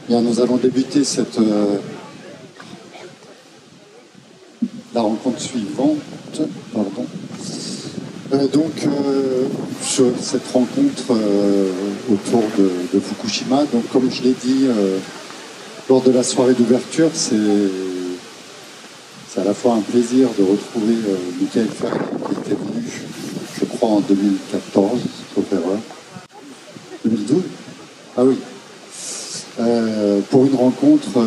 Bien, nous allons débuter la rencontre suivante. Pardon. Sur cette rencontre autour de Fukushima. Donc, comme je l'ai dit lors de la soirée d'ouverture, c'est à la fois un plaisir de retrouver Michael Ferrier, qui était venu, je crois, en 2014, sauf erreur. 2012 ? Ah oui. Pour une rencontre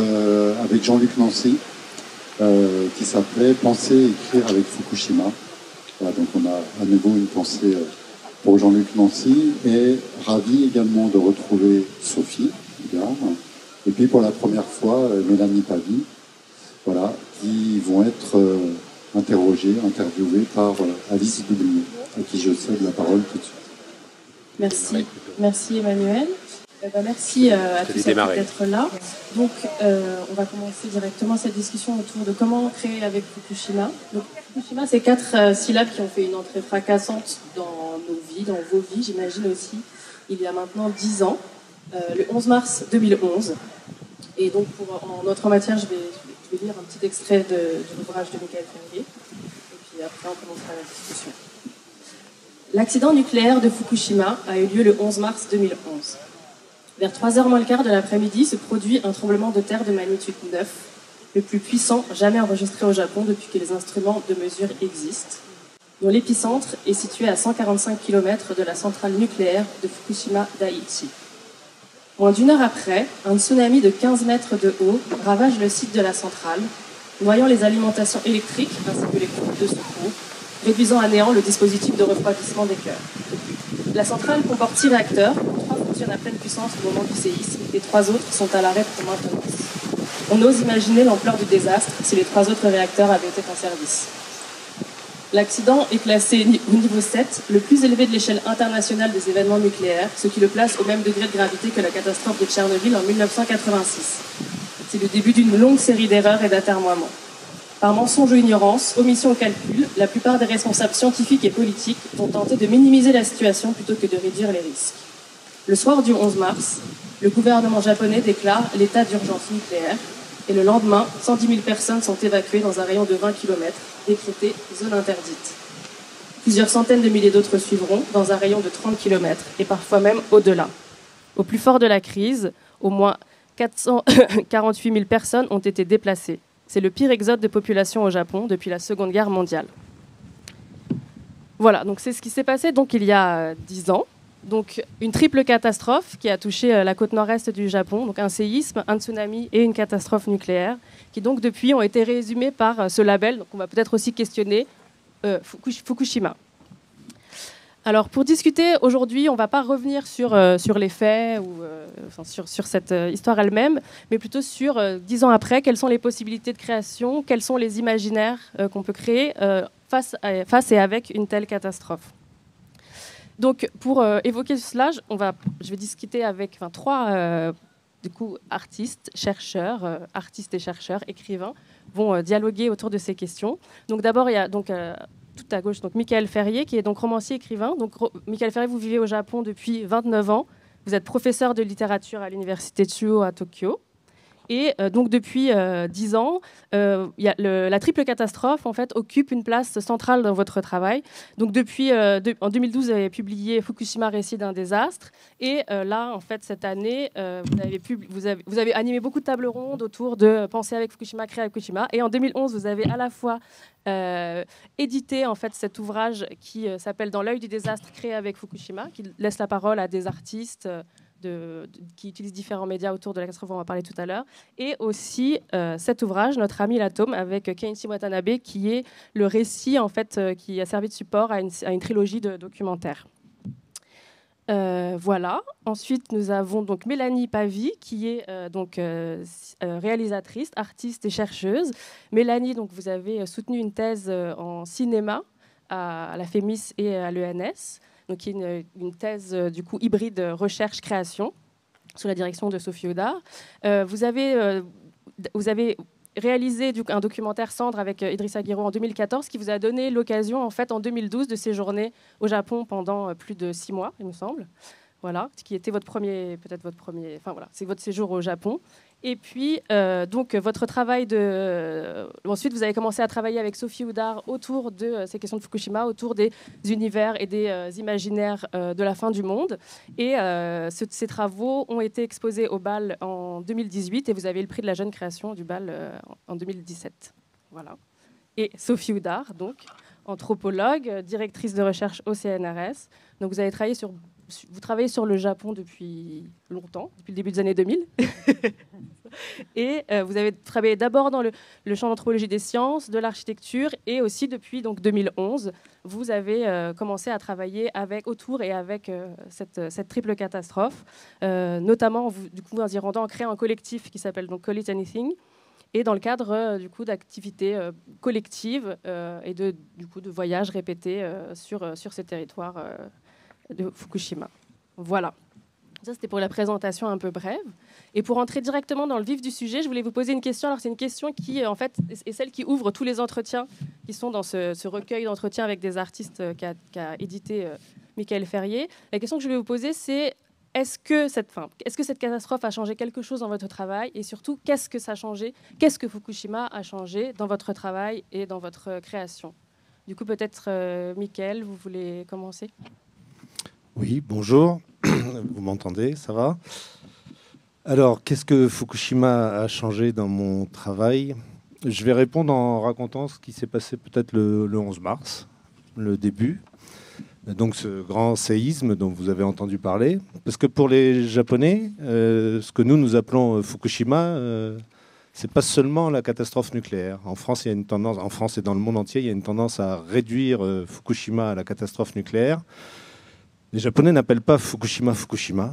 avec Jean-Luc Nancy, qui s'appelait « Penser et écrire avec Fukushima ». Voilà, donc on a à nouveau une pensée pour Jean-Luc Nancy, et ravi également de retrouver Sophie Gare, et puis pour la première fois Mélanie Pavie, voilà, qui vont être interviewées par Alice Doublier, à qui je cède la parole tout de suite. Merci, merci Emmanuel. Merci à tous d'être là. Donc, on va commencer directement cette discussion autour de comment créer avec Fukushima. Donc, Fukushima, c'est 4 syllabes qui ont fait une entrée fracassante dans nos vies, dans vos vies, j'imagine aussi, il y a maintenant 10 ans, le 11 mars 2011. Et donc, en notre matière, je vais lire un petit extrait de l'ouvrage de Michael Ferrier. Et puis après, on commencera la discussion. L'accident nucléaire de Fukushima a eu lieu le 11 mars 2011. Vers 3h moins le quart de l'après-midi se produit un tremblement de terre de magnitude 9, le plus puissant jamais enregistré au Japon depuis que les instruments de mesure existent, dont l'épicentre est situé à 145 km de la centrale nucléaire de Fukushima Daiichi. Moins d'une heure après, un tsunami de 15 mètres de haut ravage le site de la centrale, noyant les alimentations électriques ainsi que les groupes de secours, réduisant à néant le dispositif de refroidissement des cœurs. La centrale comporte 6 réacteurs, 3 fonctionnent à pleine puissance au moment du séisme et 3 autres sont à l'arrêt pour maintenance. On ose imaginer l'ampleur du désastre si les 3 autres réacteurs avaient été en service. L'accident est classé au niveau 7, le plus élevé de l'échelle internationale des événements nucléaires, ce qui le place au même degré de gravité que la catastrophe de Tchernobyl en 1986. C'est le début d'une longue série d'erreurs et d'atermoiements. Par mensonge ou ignorance, omission ou calcul, la plupart des responsables scientifiques et politiques vont tenter de minimiser la situation plutôt que de réduire les risques. Le soir du 11 mars, le gouvernement japonais déclare l'état d'urgence nucléaire et le lendemain, 110 000 personnes sont évacuées dans un rayon de 20 km, décrété zone interdite. Plusieurs centaines de milliers d'autres suivront dans un rayon de 30 km et parfois même au-delà. Au plus fort de la crise, au moins 448 000 personnes ont été déplacées. C'est le pire exode de population au Japon depuis la Seconde Guerre mondiale. Voilà, donc c'est ce qui s'est passé donc, il y a 10 ans. Donc, une triple catastrophe qui a touché la côte nord-est du Japon, donc un séisme, un tsunami et une catastrophe nucléaire, qui donc depuis ont été résumés par ce label. Donc on va peut-être aussi questionner Fukushima. Alors pour discuter aujourd'hui, on ne va pas revenir sur les faits ou sur cette histoire elle-même, mais plutôt sur 10 ans après, quelles sont les possibilités de création, quels sont les imaginaires qu'on peut créer face et avec une telle catastrophe. Donc, pour évoquer cela, je vais discuter avec 3 artistes, chercheurs, artistes et chercheurs, écrivains, vont dialoguer autour de ces questions. Donc, d'abord, il y a tout à gauche, donc Michael Ferrier, qui est donc romancier écrivain. Donc, Michael Ferrier, vous vivez au Japon depuis 29 ans. Vous êtes professeur de littérature à l'université Chuo à Tokyo. Et donc depuis 10 ans, la triple catastrophe en fait, occupe une place centrale dans votre travail. Donc en 2012, vous avez publié Fukushima, récit d'un désastre. Et là, en fait, cette année, vous avez animé beaucoup de tables rondes autour de penser avec Fukushima, créer avec Fukushima. Et en 2011, vous avez à la fois édité en fait, cet ouvrage qui s'appelle Dans l'œil du désastre, créé avec Fukushima, qui laisse la parole à des artistes qui utilisent différents médias autour de la catastrophe, on va en parler tout à l'heure, et aussi cet ouvrage, Notre ami l'atome, avec Kenichi Watanabe, qui est le récit en fait, qui a servi de support à une trilogie de documentaires. Voilà. Ensuite, nous avons donc Mélanie Pavie, qui est réalisatrice, artiste et chercheuse. Mélanie, donc, vous avez soutenu une thèse en cinéma à la FEMIS et à l'ENS, donc qui est une thèse du coup hybride recherche-création sous la direction de Sophie Audard. Vous avez réalisé un documentaire Cendre avec Idrissa Guiro en 2014 qui vous a donné l'occasion en fait en 2012 de séjourner au Japon pendant plus de 6 mois, il me semble. voilà, qui était peut-être votre premier, enfin voilà, c'est votre séjour au Japon. Et puis, donc, votre travail ensuite, vous avez commencé à travailler avec Sophie Houdard autour de ces questions de Fukushima, autour des univers et des imaginaires de la fin du monde. Et ces travaux ont été exposés au BAL en 2018 et vous avez eu le prix de la jeune création du BAL en 2017. Voilà. Et Sophie Houdard, donc, anthropologue, directrice de recherche au CNRS. Donc, vous travaillez sur le Japon depuis longtemps, depuis le début des années 2000. Et vous avez travaillé d'abord dans le champ d'anthropologie des sciences, de l'architecture, et aussi depuis donc, 2011, vous avez commencé à travailler autour et avec cette triple catastrophe, notamment en y rendant, en créant un collectif qui s'appelle donc Call It Anything, et dans le cadre d'activités collectives et de voyages répétés sur ces territoires de Fukushima. Voilà. Ça, c'était pour la présentation un peu brève. Et pour entrer directement dans le vif du sujet, je voulais vous poser une question. Alors, c'est une question qui, en fait, est celle qui ouvre tous les entretiens qui sont dans ce recueil d'entretiens avec des artistes qu'a édité Michael Ferrier. La question que je vais vous poser, c'est est-ce que cette catastrophe a changé quelque chose dans votre travail? Et surtout, qu'est-ce que ça a changé? Qu'est-ce que Fukushima a changé dans votre travail et dans votre création? Du coup, peut-être, Michael, vous voulez commencer? Oui, bonjour. Vous m'entendez, ça va? Alors, qu'est-ce que Fukushima a changé dans mon travail? Je vais répondre en racontant ce qui s'est passé peut-être le 11 mars, le début. Donc ce grand séisme dont vous avez entendu parler. Parce que pour les Japonais, ce que nous appelons Fukushima, c'est pas seulement la catastrophe nucléaire. En France, il y a une tendance, en France et dans le monde entier, il y a une tendance à réduire Fukushima à la catastrophe nucléaire. Les Japonais n'appellent pas Fukushima Fukushima,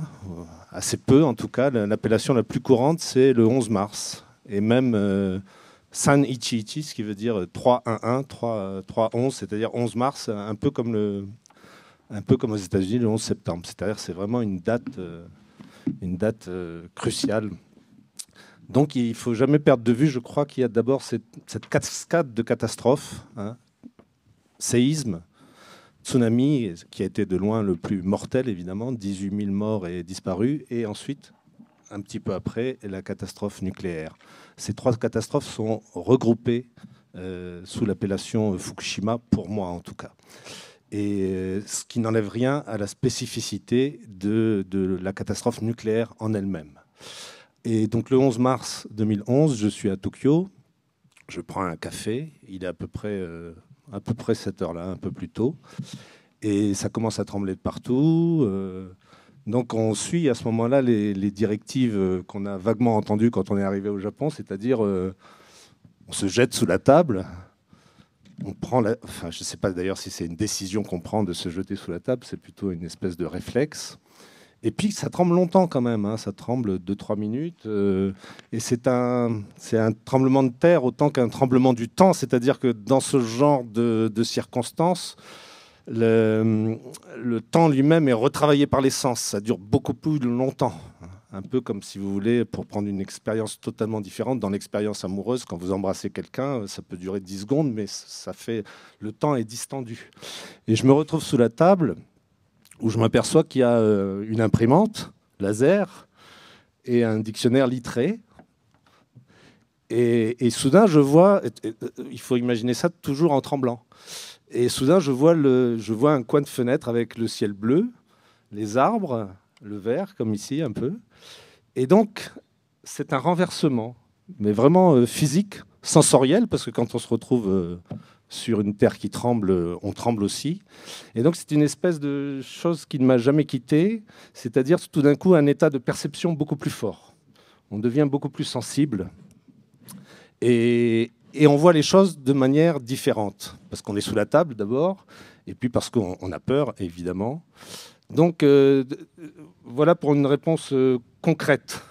assez peu en tout cas. L'appellation la plus courante, c'est le 11 mars. Et même San Ichi Ichi, ce qui veut dire 3-1-1, 3-11, c'est-à-dire 11 mars, un peu comme aux États-Unis, le 11 septembre. C'est-à-dire c'est vraiment une date cruciale. Donc il ne faut jamais perdre de vue, je crois qu'il y a d'abord cette cascade de catastrophes, hein, séisme, tsunami, qui a été de loin le plus mortel, évidemment, 18 000 morts et disparus, et ensuite, un petit peu après, la catastrophe nucléaire. Ces trois catastrophes sont regroupées sous l'appellation Fukushima, pour moi en tout cas. Et ce qui n'enlève rien à la spécificité de la catastrophe nucléaire en elle-même. Et donc le 11 mars 2011, je suis à Tokyo, je prends un café, il est à peu près cette heure-là, un peu plus tôt. Et ça commence à trembler de partout. Donc on suit à ce moment-là les directives qu'on a vaguement entendues quand on est arrivé au Japon, c'est-à-dire on se jette sous la table. Je ne sais pas d'ailleurs si c'est une décision qu'on prend de se jeter sous la table, c'est plutôt une espèce de réflexe. Et puis ça tremble longtemps quand même, hein, ça tremble 2-3 minutes. Et c'est un tremblement de terre autant qu'un tremblement du temps, c'est-à-dire que dans ce genre de circonstances, le temps lui-même est retravaillé par les sens, ça dure beaucoup plus longtemps. Un peu comme si vous voulez, pour prendre une expérience totalement différente, dans l'expérience amoureuse, quand vous embrassez quelqu'un, ça peut durer 10 secondes, mais le temps est distendu. Et je me retrouve sous la table, où je m'aperçois qu'il y a une imprimante laser et un dictionnaire littré. Et soudain, je vois, il faut imaginer ça toujours en tremblant. Et soudain, je vois un coin de fenêtre avec le ciel bleu, les arbres, le vert, comme ici un peu. Et donc, c'est un renversement, mais vraiment physique, sensoriel, parce que quand on se retrouve sur une terre qui tremble, on tremble aussi. Et donc, c'est une espèce de chose qui ne m'a jamais quitté, c'est-à-dire tout d'un coup un état de perception beaucoup plus fort. On devient beaucoup plus sensible et on voit les choses de manière différente, parce qu'on est sous la table d'abord, et puis parce qu'on a peur, évidemment. Donc, voilà pour une réponse concrète.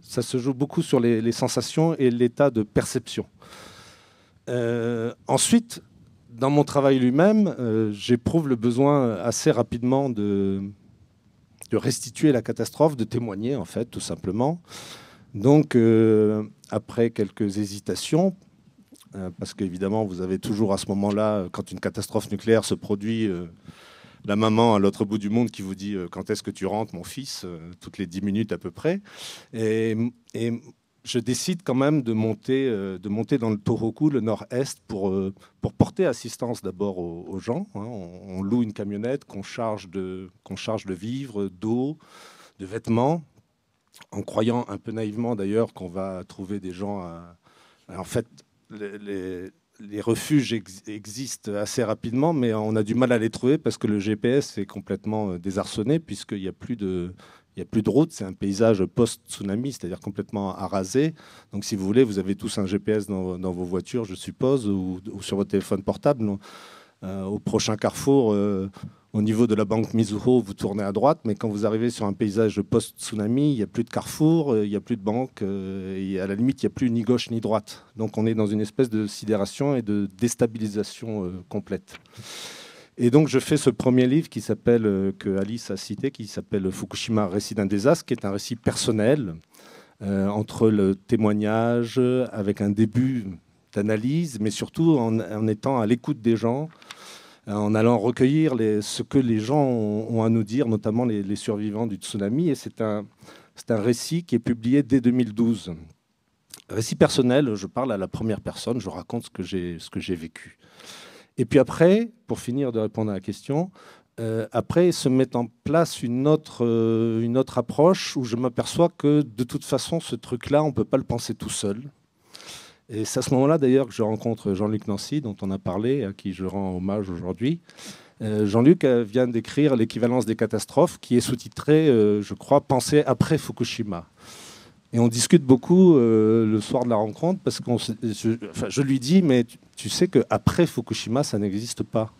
Ça se joue beaucoup sur les sensations et l'état de perception. Ensuite, dans mon travail lui-même, j'éprouve le besoin assez rapidement de restituer la catastrophe, de témoigner, en fait, tout simplement. Donc, après quelques hésitations, parce qu'évidemment, vous avez toujours à ce moment-là, quand une catastrophe nucléaire se produit, la maman à l'autre bout du monde qui vous dit quand est-ce que tu rentres, mon fils, toutes les 10 minutes à peu près. Et je décide quand même de monter dans le Tohoku, le nord-est, pour porter assistance d'abord aux gens. Hein. On loue une camionnette qu'on charge de vivres, d'eau, de vêtements, en croyant un peu naïvement d'ailleurs qu'on va trouver des gens. En fait, les refuges existent assez rapidement, mais on a du mal à les trouver parce que le GPS est complètement désarçonné puisqu'il n'y a plus de route. C'est un paysage post-tsunami, c'est-à-dire complètement arasé. Donc, si vous voulez, vous avez tous un GPS dans vos voitures, je suppose, ou sur votre téléphone portable. Au prochain carrefour, au niveau de la banque Mizuho, vous tournez à droite, mais quand vous arrivez sur un paysage post-tsunami, il n'y a plus de carrefour, il n'y a plus de banque, et à la limite, il n'y a plus ni gauche ni droite. Donc on est dans une espèce de sidération et de déstabilisation complète. Et donc je fais ce premier livre qui s'appelle, que Alice a cité, qui s'appelle Fukushima, récit d'un désastre, qui est un récit personnel, entre le témoignage, avec un début d'analyse, mais surtout en étant à l'écoute des gens, en allant recueillir ce que les gens ont à nous dire, notamment les survivants du tsunami. Et c'est un récit qui est publié dès 2012. Récit personnel, je parle à la première personne, je raconte ce que j'ai vécu. Et puis après, pour finir de répondre à la question, après se met en place une autre approche où je m'aperçois que de toute façon, ce truc-là, on ne peut pas le penser tout seul. Et c'est à ce moment-là, d'ailleurs, que je rencontre Jean-Luc Nancy, dont on a parlé, à qui je rends hommage aujourd'hui. Jean-Luc vient d'écrire L'équivalence des catastrophes, qui est sous-titré, je crois, Penser après Fukushima. Et on discute beaucoup le soir de la rencontre, parce que je lui dis, mais tu sais qu'après Fukushima, ça n'existe pas.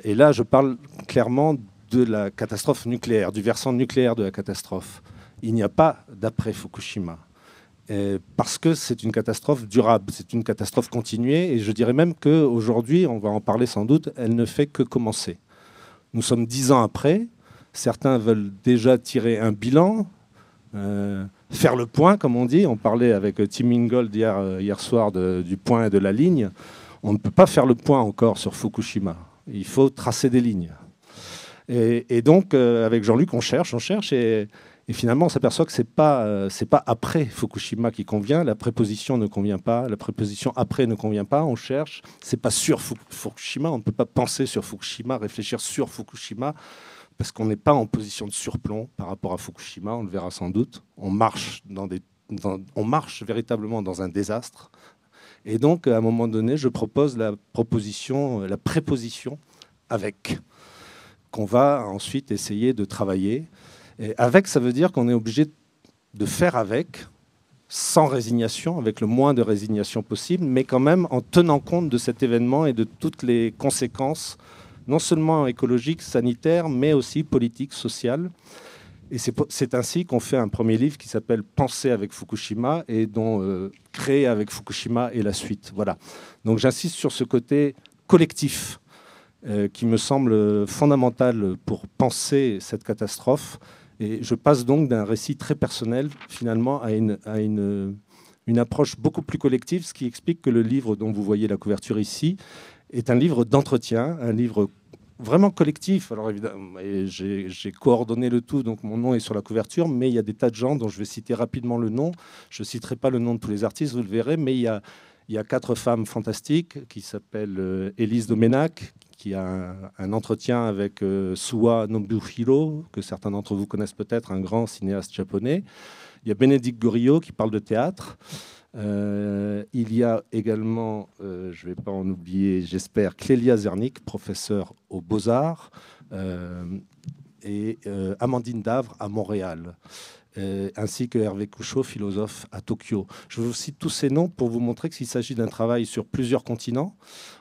Et là, je parle clairement de la catastrophe nucléaire, du versant nucléaire de la catastrophe. Il n'y a pas d'après Fukushima. Parce que c'est une catastrophe durable, c'est une catastrophe continuée, et je dirais même qu'aujourd'hui, on va en parler sans doute, elle ne fait que commencer. Nous sommes 10 ans après, certains veulent déjà tirer un bilan, faire le point, comme on dit. On parlait avec Tim Ingold hier soir du point et de la ligne. On ne peut pas faire le point encore sur Fukushima. Il faut tracer des lignes. Et donc, avec Jean-Luc, on cherche, et finalement, on s'aperçoit que c'est pas après Fukushima qui convient. La préposition ne convient pas. La préposition après ne convient pas. On cherche. C'est pas sur Fukushima. On ne peut pas penser sur Fukushima, réfléchir sur Fukushima, parce qu'on n'est pas en position de surplomb par rapport à Fukushima. On le verra sans doute. On marche véritablement dans un désastre. Et donc, à un moment donné, je propose la préposition avec, qu'on va ensuite essayer de travailler. Et avec, ça veut dire qu'on est obligé de faire avec, sans résignation, avec le moins de résignation possible, mais quand même en tenant compte de cet événement et de toutes les conséquences, non seulement écologiques, sanitaires, mais aussi politiques, sociales. Et c'est ainsi qu'on fait un premier livre qui s'appelle Penser avec Fukushima, et dont Créer avec Fukushima est la suite. Voilà. Donc j'insiste sur ce côté collectif qui me semble fondamental pour penser cette catastrophe. Et je passe donc d'un récit très personnel, finalement, à une approche beaucoup plus collective, ce qui explique que le livre dont vous voyez la couverture ici est un livre d'entretien, un livre vraiment collectif. Alors évidemment, j'ai coordonné le tout, donc mon nom est sur la couverture, mais il y a des tas de gens dont je vais citer rapidement le nom. Je ne citerai pas le nom de tous les artistes, vous le verrez, mais il y a 4 femmes fantastiques qui s'appellent Élise Domenac, qui a un entretien avec Suwa Nobuhiro, que certains d'entre vous connaissent peut-être, un grand cinéaste japonais. Il y a Bénédicte Gorillo qui parle de théâtre. Il y a également, je ne vais pas en oublier, j'espère, Clélia Zernick, professeure aux Beaux-Arts, et Amandine Davre à Montréal, ainsi que Hervé Couchot, philosophe à Tokyo. Je vous cite tous ces noms pour vous montrer qu'il s'agit d'un travail sur plusieurs continents,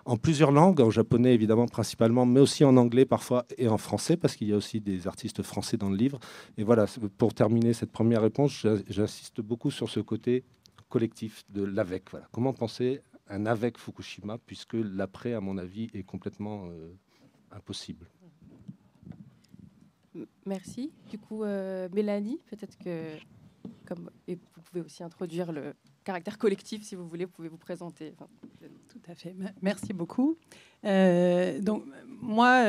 en plusieurs langues, en japonais évidemment principalement, mais aussi en anglais parfois et en français, parce qu'il y a aussi des artistes français dans le livre. Et voilà, pour terminer cette première réponse, j'insiste beaucoup sur ce côté collectif de l'avec. Voilà. Comment penser un avec Fukushima, puisque l'après, à mon avis, est complètement impossible. Merci. Du coup, Mélanie, peut-être que, et vous pouvez aussi introduire le caractère collectif, si vous voulez, vous pouvez vous présenter. Tout à fait. Merci beaucoup. Donc, moi,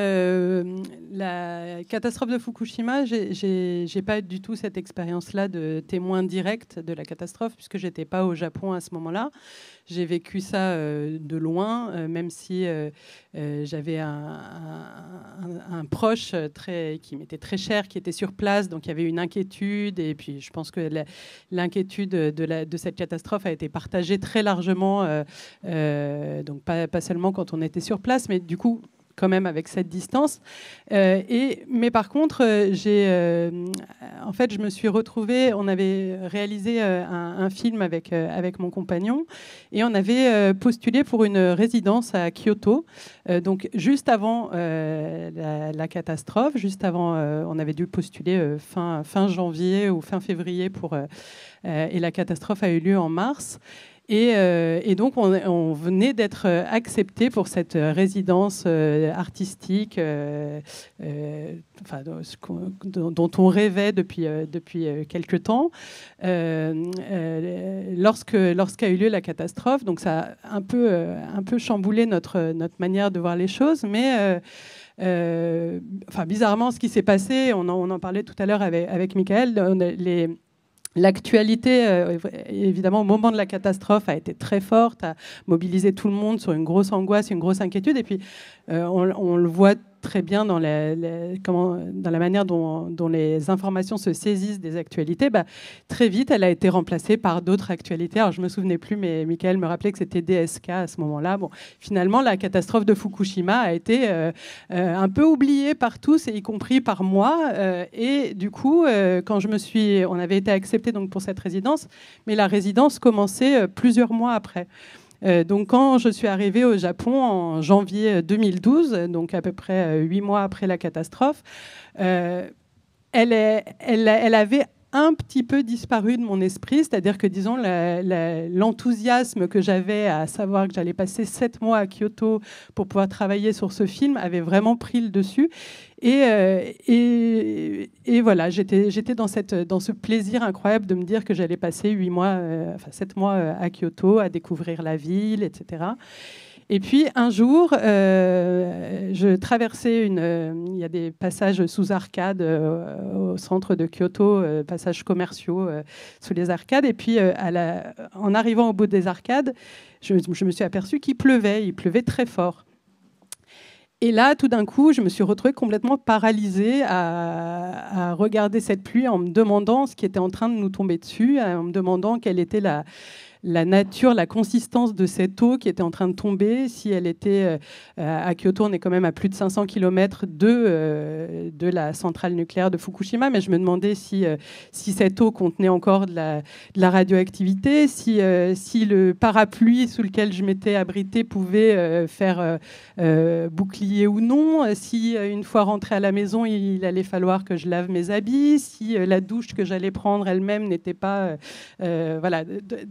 la catastrophe de Fukushima, j'ai pas du tout cette expérience-là de témoin direct de la catastrophe, puisque j'étais pas au Japon à ce moment-là. J'ai vécu ça de loin, même si j'avais un proche qui m'était très cher, qui était sur place, donc il y avait une inquiétude. Et puis, je pense que l'inquiétude de cette catastrophe a été partagée très largement, donc pas seulement quand on était sur place, mais du coup, quand même avec cette distance. Mais par contre, en fait, je me suis retrouvée, on avait réalisé un film avec mon compagnon et on avait postulé pour une résidence à Kyoto. Donc, juste avant la catastrophe, juste avant, on avait dû postuler fin janvier ou fin février et la catastrophe a eu lieu en mars. Et donc, on venait d'être accepté pour cette résidence artistique dont on rêvait depuis quelque temps. Lorsqu'a eu lieu la catastrophe, donc ça a un peu chamboulé notre manière de voir les choses, mais bizarrement, ce qui s'est passé, on en parlait tout à l'heure avec Michael, l'actualité, évidemment, au moment de la catastrophe, a été très forte, a mobilisé tout le monde sur une grosse angoisse, une grosse inquiétude. Et puis, on le voit très bien dans la manière dont les informations se saisissent des actualités. Très vite, elle a été remplacée par d'autres actualités. Alors, je ne me souvenais plus, mais Michael me rappelait que c'était DSK à ce moment-là. Bon, finalement, la catastrophe de Fukushima a été un peu oubliée par tous, y compris par moi. Et du coup, quand on avait été acceptés donc, pour cette résidence, mais la résidence commençait plusieurs mois après. Donc, quand je suis arrivée au Japon en janvier 2012, donc à peu près 8 mois après la catastrophe, elle avait un petit peu disparu de mon esprit, c'est-à-dire que, disons, l'enthousiasme que j'avais à savoir que j'allais passer 7 mois à Kyoto pour pouvoir travailler sur ce film avait vraiment pris le dessus. Et voilà, j'étais dans ce plaisir incroyable de me dire que j'allais passer 7 mois à Kyoto, à découvrir la ville, etc. Et puis un jour, je traversais il y a des passages sous arcades au centre de Kyoto, passages commerciaux sous les arcades. Et puis en arrivant au bout des arcades, je me suis aperçue qu'il pleuvait. Il pleuvait très fort. Et là, tout d'un coup, je me suis retrouvée complètement paralysée à regarder cette pluie en me demandant ce qui était en train de nous tomber dessus, en me demandant quelle était la nature, la consistance de cette eau qui était en train de tomber. Si elle était à Kyoto, on est quand même à plus de 500 km de la centrale nucléaire de Fukushima, mais je me demandais si cette eau contenait encore de la radioactivité, si le parapluie sous lequel je m'étais abritée pouvait faire bouclier ou non, si une fois rentrée à la maison, il allait falloir que je lave mes habits, si la douche que j'allais prendre elle-même n'était pas... voilà,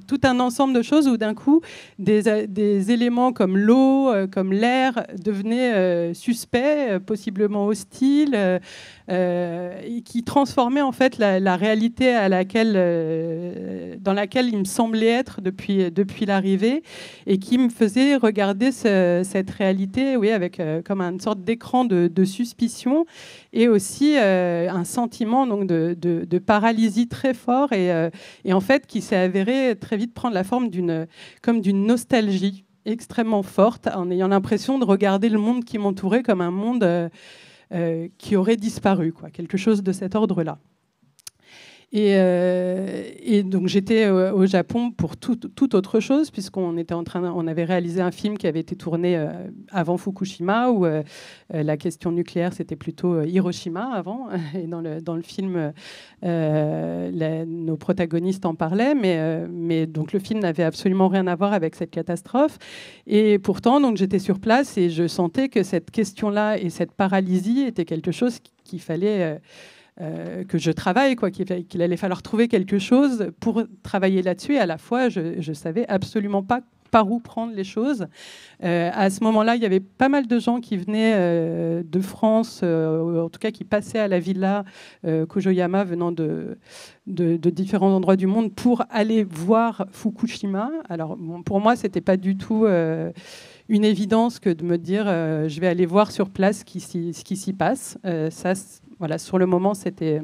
tout un ensemble de choses où d'un coup, des éléments comme l'eau, comme l'air devenaient suspects, possiblement hostiles, et qui transformaient en fait la réalité dans laquelle il me semblait être depuis l'arrivée, et qui me faisait regarder cette réalité, oui, avec comme une sorte d'écran de suspicion, et aussi un sentiment donc de paralysie très fort, et en fait qui s'est avéré très vite prendre la forme d'une nostalgie extrêmement forte, en ayant l'impression de regarder le monde qui m'entourait comme un monde qui aurait disparu, quoi, quelque chose de cet ordre-là. Et donc j'étais au Japon pour toute autre chose, puisqu'on avait réalisé un film qui avait été tourné avant Fukushima, où la question nucléaire c'était plutôt Hiroshima avant, et dans le film nos protagonistes en parlaient, mais donc le film n'avait absolument rien à voir avec cette catastrophe. Et pourtant donc j'étais sur place et je sentais que cette question-là et cette paralysie était quelque chose qu'il fallait que je travaille, quoi, qu'il allait falloir trouver quelque chose pour travailler là-dessus. Et à la fois, je savais absolument pas par où prendre les choses. À ce moment-là, il y avait pas mal de gens qui venaient de France, en tout cas qui passaient à la villa Kojoyama, venant de différents endroits du monde pour aller voir Fukushima. Alors, bon, pour moi, c'était pas du tout une évidence que de me dire je vais aller voir sur place ce qui s'y passe. Ça, voilà, sur le moment, c'était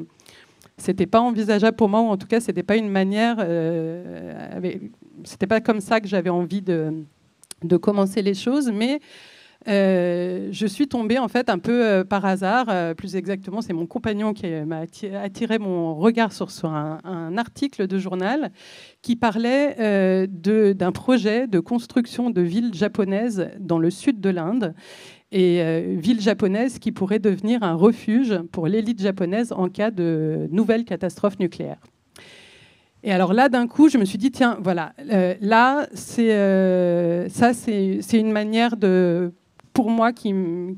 pas envisageable pour moi, ou en tout cas, c'était pas une manière, c'était pas comme ça que j'avais envie de commencer les choses, mais je suis tombée en fait un peu par hasard, plus exactement, c'est mon compagnon qui m'a attiré mon regard sur un article de journal qui parlait d'un projet de construction de villes japonaises dans le sud de l'Inde, et ville japonaise qui pourrait devenir un refuge pour l'élite japonaise en cas de nouvelle catastrophe nucléaire. Et alors là, d'un coup, je me suis dit, tiens, voilà, là, c'est une manière pour moi, qui me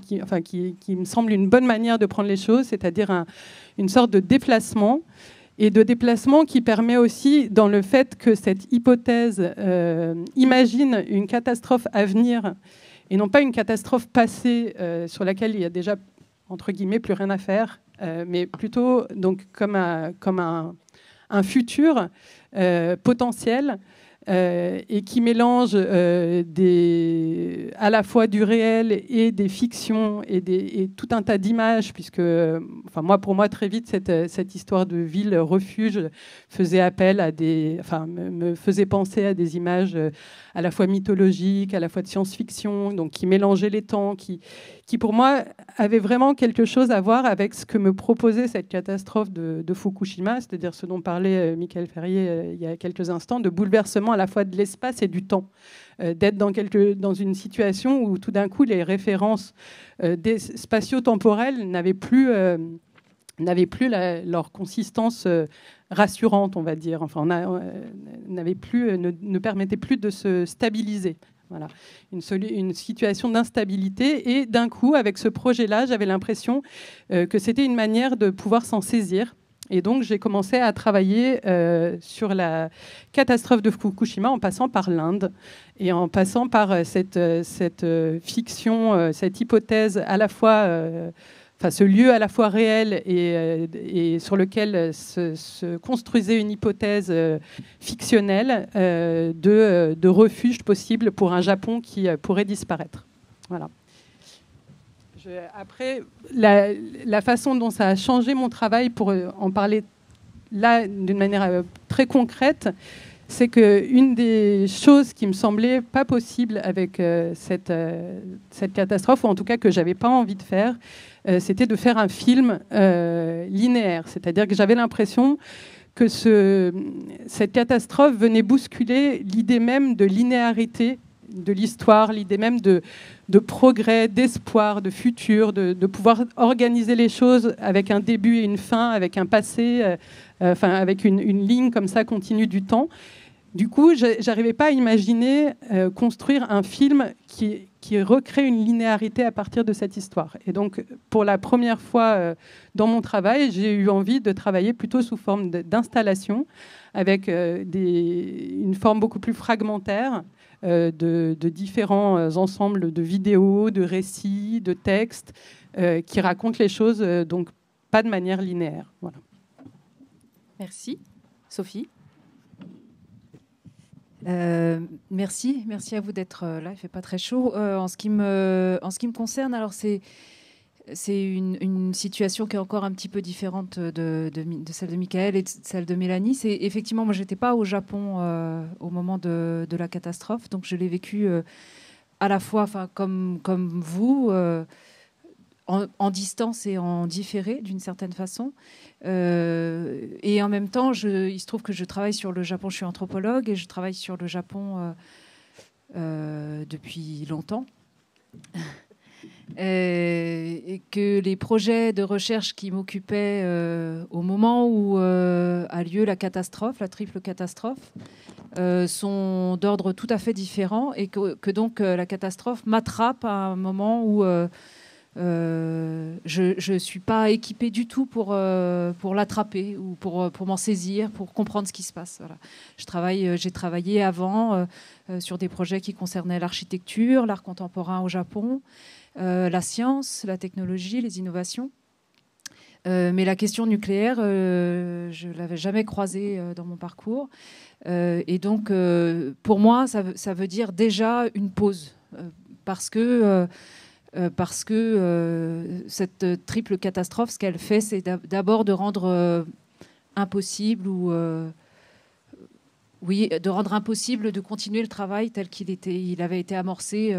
semble une bonne manière de prendre les choses, c'est-à-dire une sorte de déplacement, et de déplacement qui permet aussi, dans le fait que cette hypothèse imagine une catastrophe à venir, et non pas une catastrophe passée sur laquelle il y a déjà, entre guillemets, plus rien à faire, mais plutôt donc, comme un futur potentiel, et qui mélange à la fois du réel et des fictions et tout un tas d'images, puisque pour moi très vite cette histoire de ville refuge faisait appel à me faisait penser à des images à la fois mythologiques, à la fois de science-fiction, donc qui mélangeaient les temps, qui pour moi avait vraiment quelque chose à voir avec ce que me proposait cette catastrophe de Fukushima, c'est-à-dire ce dont parlait Michael Ferrier il y a quelques instants, de bouleversement à la fois de l'espace et du temps, d'être dans une situation où tout d'un coup les références spatio-temporelles n'avaient plus leur consistance rassurante, on va dire. Enfin, ne permettait plus de se stabiliser. Voilà, une situation d'instabilité. Et d'un coup, avec ce projet-là, j'avais l'impression que c'était une manière de pouvoir s'en saisir. Et donc, j'ai commencé à travailler sur la catastrophe de Fukushima en passant par l'Inde et en passant par cette fiction, cette hypothèse à la fois... ce lieu à la fois réel et sur lequel se construisait une hypothèse fictionnelle de refuge possible pour un Japon qui pourrait disparaître. Voilà. Après, la façon dont ça a changé mon travail, pour en parler là d'une manière très concrète, c'est qu'une des choses qui me semblait pas possible avec cette catastrophe, ou en tout cas que j'avais pas envie de faire, c'était de faire un film linéaire. C'est-à-dire que j'avais l'impression que cette catastrophe venait bousculer l'idée même de linéarité de l'histoire, l'idée même de progrès, d'espoir, de futur, de pouvoir organiser les choses avec un début et une fin, avec un passé, avec une ligne comme ça continue du temps. Du coup, j'arrivais pas à imaginer construire un film qui recrée une linéarité à partir de cette histoire. Et donc, pour la première fois dans mon travail, j'ai eu envie de travailler plutôt sous forme d'installation, avec une forme beaucoup plus fragmentaire de différents ensembles de vidéos, de récits, de textes qui racontent les choses, donc pas de manière linéaire. Voilà. Merci. Sophie ? Merci à vous d'être là. Il fait pas très chaud. En ce qui me concerne, alors c'est une situation qui est encore un petit peu différente de celle de Michael et de celle de Mélanie. C'est effectivement, moi, j'étais pas au Japon au moment de la catastrophe, donc je l'ai vécu à la fois, comme vous. En distance et en différé, d'une certaine façon. Et en même temps, il se trouve que je travaille sur le Japon, je suis anthropologue, et je travaille sur le Japon depuis longtemps. Et que les projets de recherche qui m'occupaient au moment où a lieu la catastrophe, la triple catastrophe, sont d'ordre tout à fait différent, et que donc la catastrophe m'attrape à un moment où... je ne suis pas équipée du tout pour l'attraper ou pour m'en saisir, pour comprendre ce qui se passe. Voilà. J'ai travaillé avant sur des projets qui concernaient l'architecture, l'art contemporain au Japon, la science, la technologie, les innovations. Mais la question nucléaire, je ne l'avais jamais croisée dans mon parcours. Et donc, pour moi, ça veut dire déjà une pause. parce que cette triple catastrophe, ce qu'elle fait, c'est d'abord de rendre impossible de rendre impossible de continuer le travail tel il avait été amorcé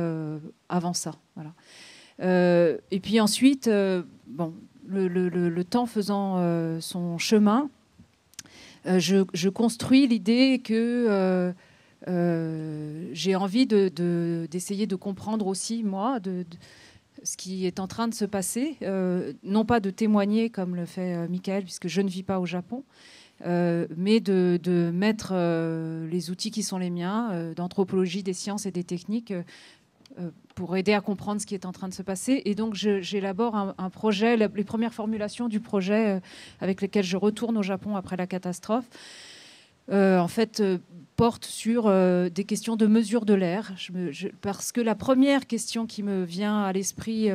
avant ça. Voilà. Et puis ensuite, le temps faisant son chemin, je construis l'idée que j'ai envie d'essayer de comprendre aussi, moi, ce qui est en train de se passer. Non pas de témoigner comme le fait Michael, puisque je ne vis pas au Japon, mais de mettre les outils qui sont les miens, d'anthropologie, des sciences et des techniques, pour aider à comprendre ce qui est en train de se passer. Et donc, j'élabore un projet, les premières formulations du projet avec lesquelles je retourne au Japon après la catastrophe, en fait, portent sur des questions de mesure de l'air. Parce que la première question qui me vient à l'esprit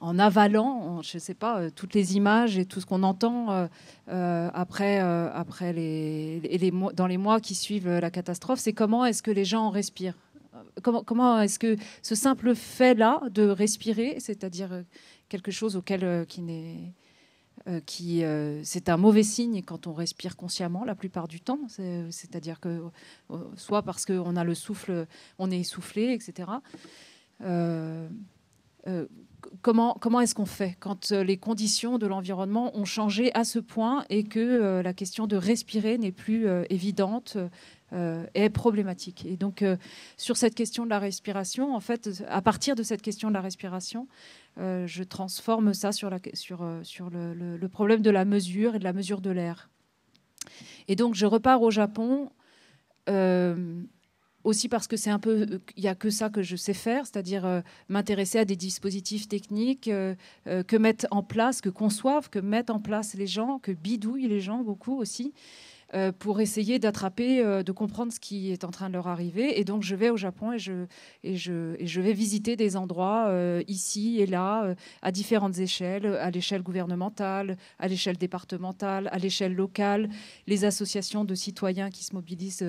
en avalant, je ne sais pas, toutes les images et tout ce qu'on entend après dans les mois qui suivent la catastrophe, c'est comment est-ce que les gens en respirent. Comment est-ce que ce simple fait-là de respirer, c'est-à-dire quelque chose auquel c'est un mauvais signe quand on respire consciemment la plupart du temps, c'est-à-dire que soit parce qu'on a le souffle, on est essoufflé, etc. Comment est-ce qu'on fait quand les conditions de l'environnement ont changé à ce point et que la question de respirer n'est plus évidente, est problématique. Et donc, sur cette question de la respiration, en fait, à partir de cette question de la respiration, je transforme ça sur le problème de la mesure et de la mesure de l'air. Et donc, je repars au Japon aussi parce que il n'y a que ça que je sais faire, c'est-à-dire m'intéresser à des dispositifs techniques que mettent en place, que conçoivent, que mettent en place les gens, que bidouillent les gens beaucoup aussi, pour essayer d'attraper, de comprendre ce qui est en train de leur arriver. Et donc, je vais au Japon et je vais visiter des endroits ici et là, à différentes échelles, à l'échelle gouvernementale, à l'échelle départementale, à l'échelle locale, les associations de citoyens qui se mobilisent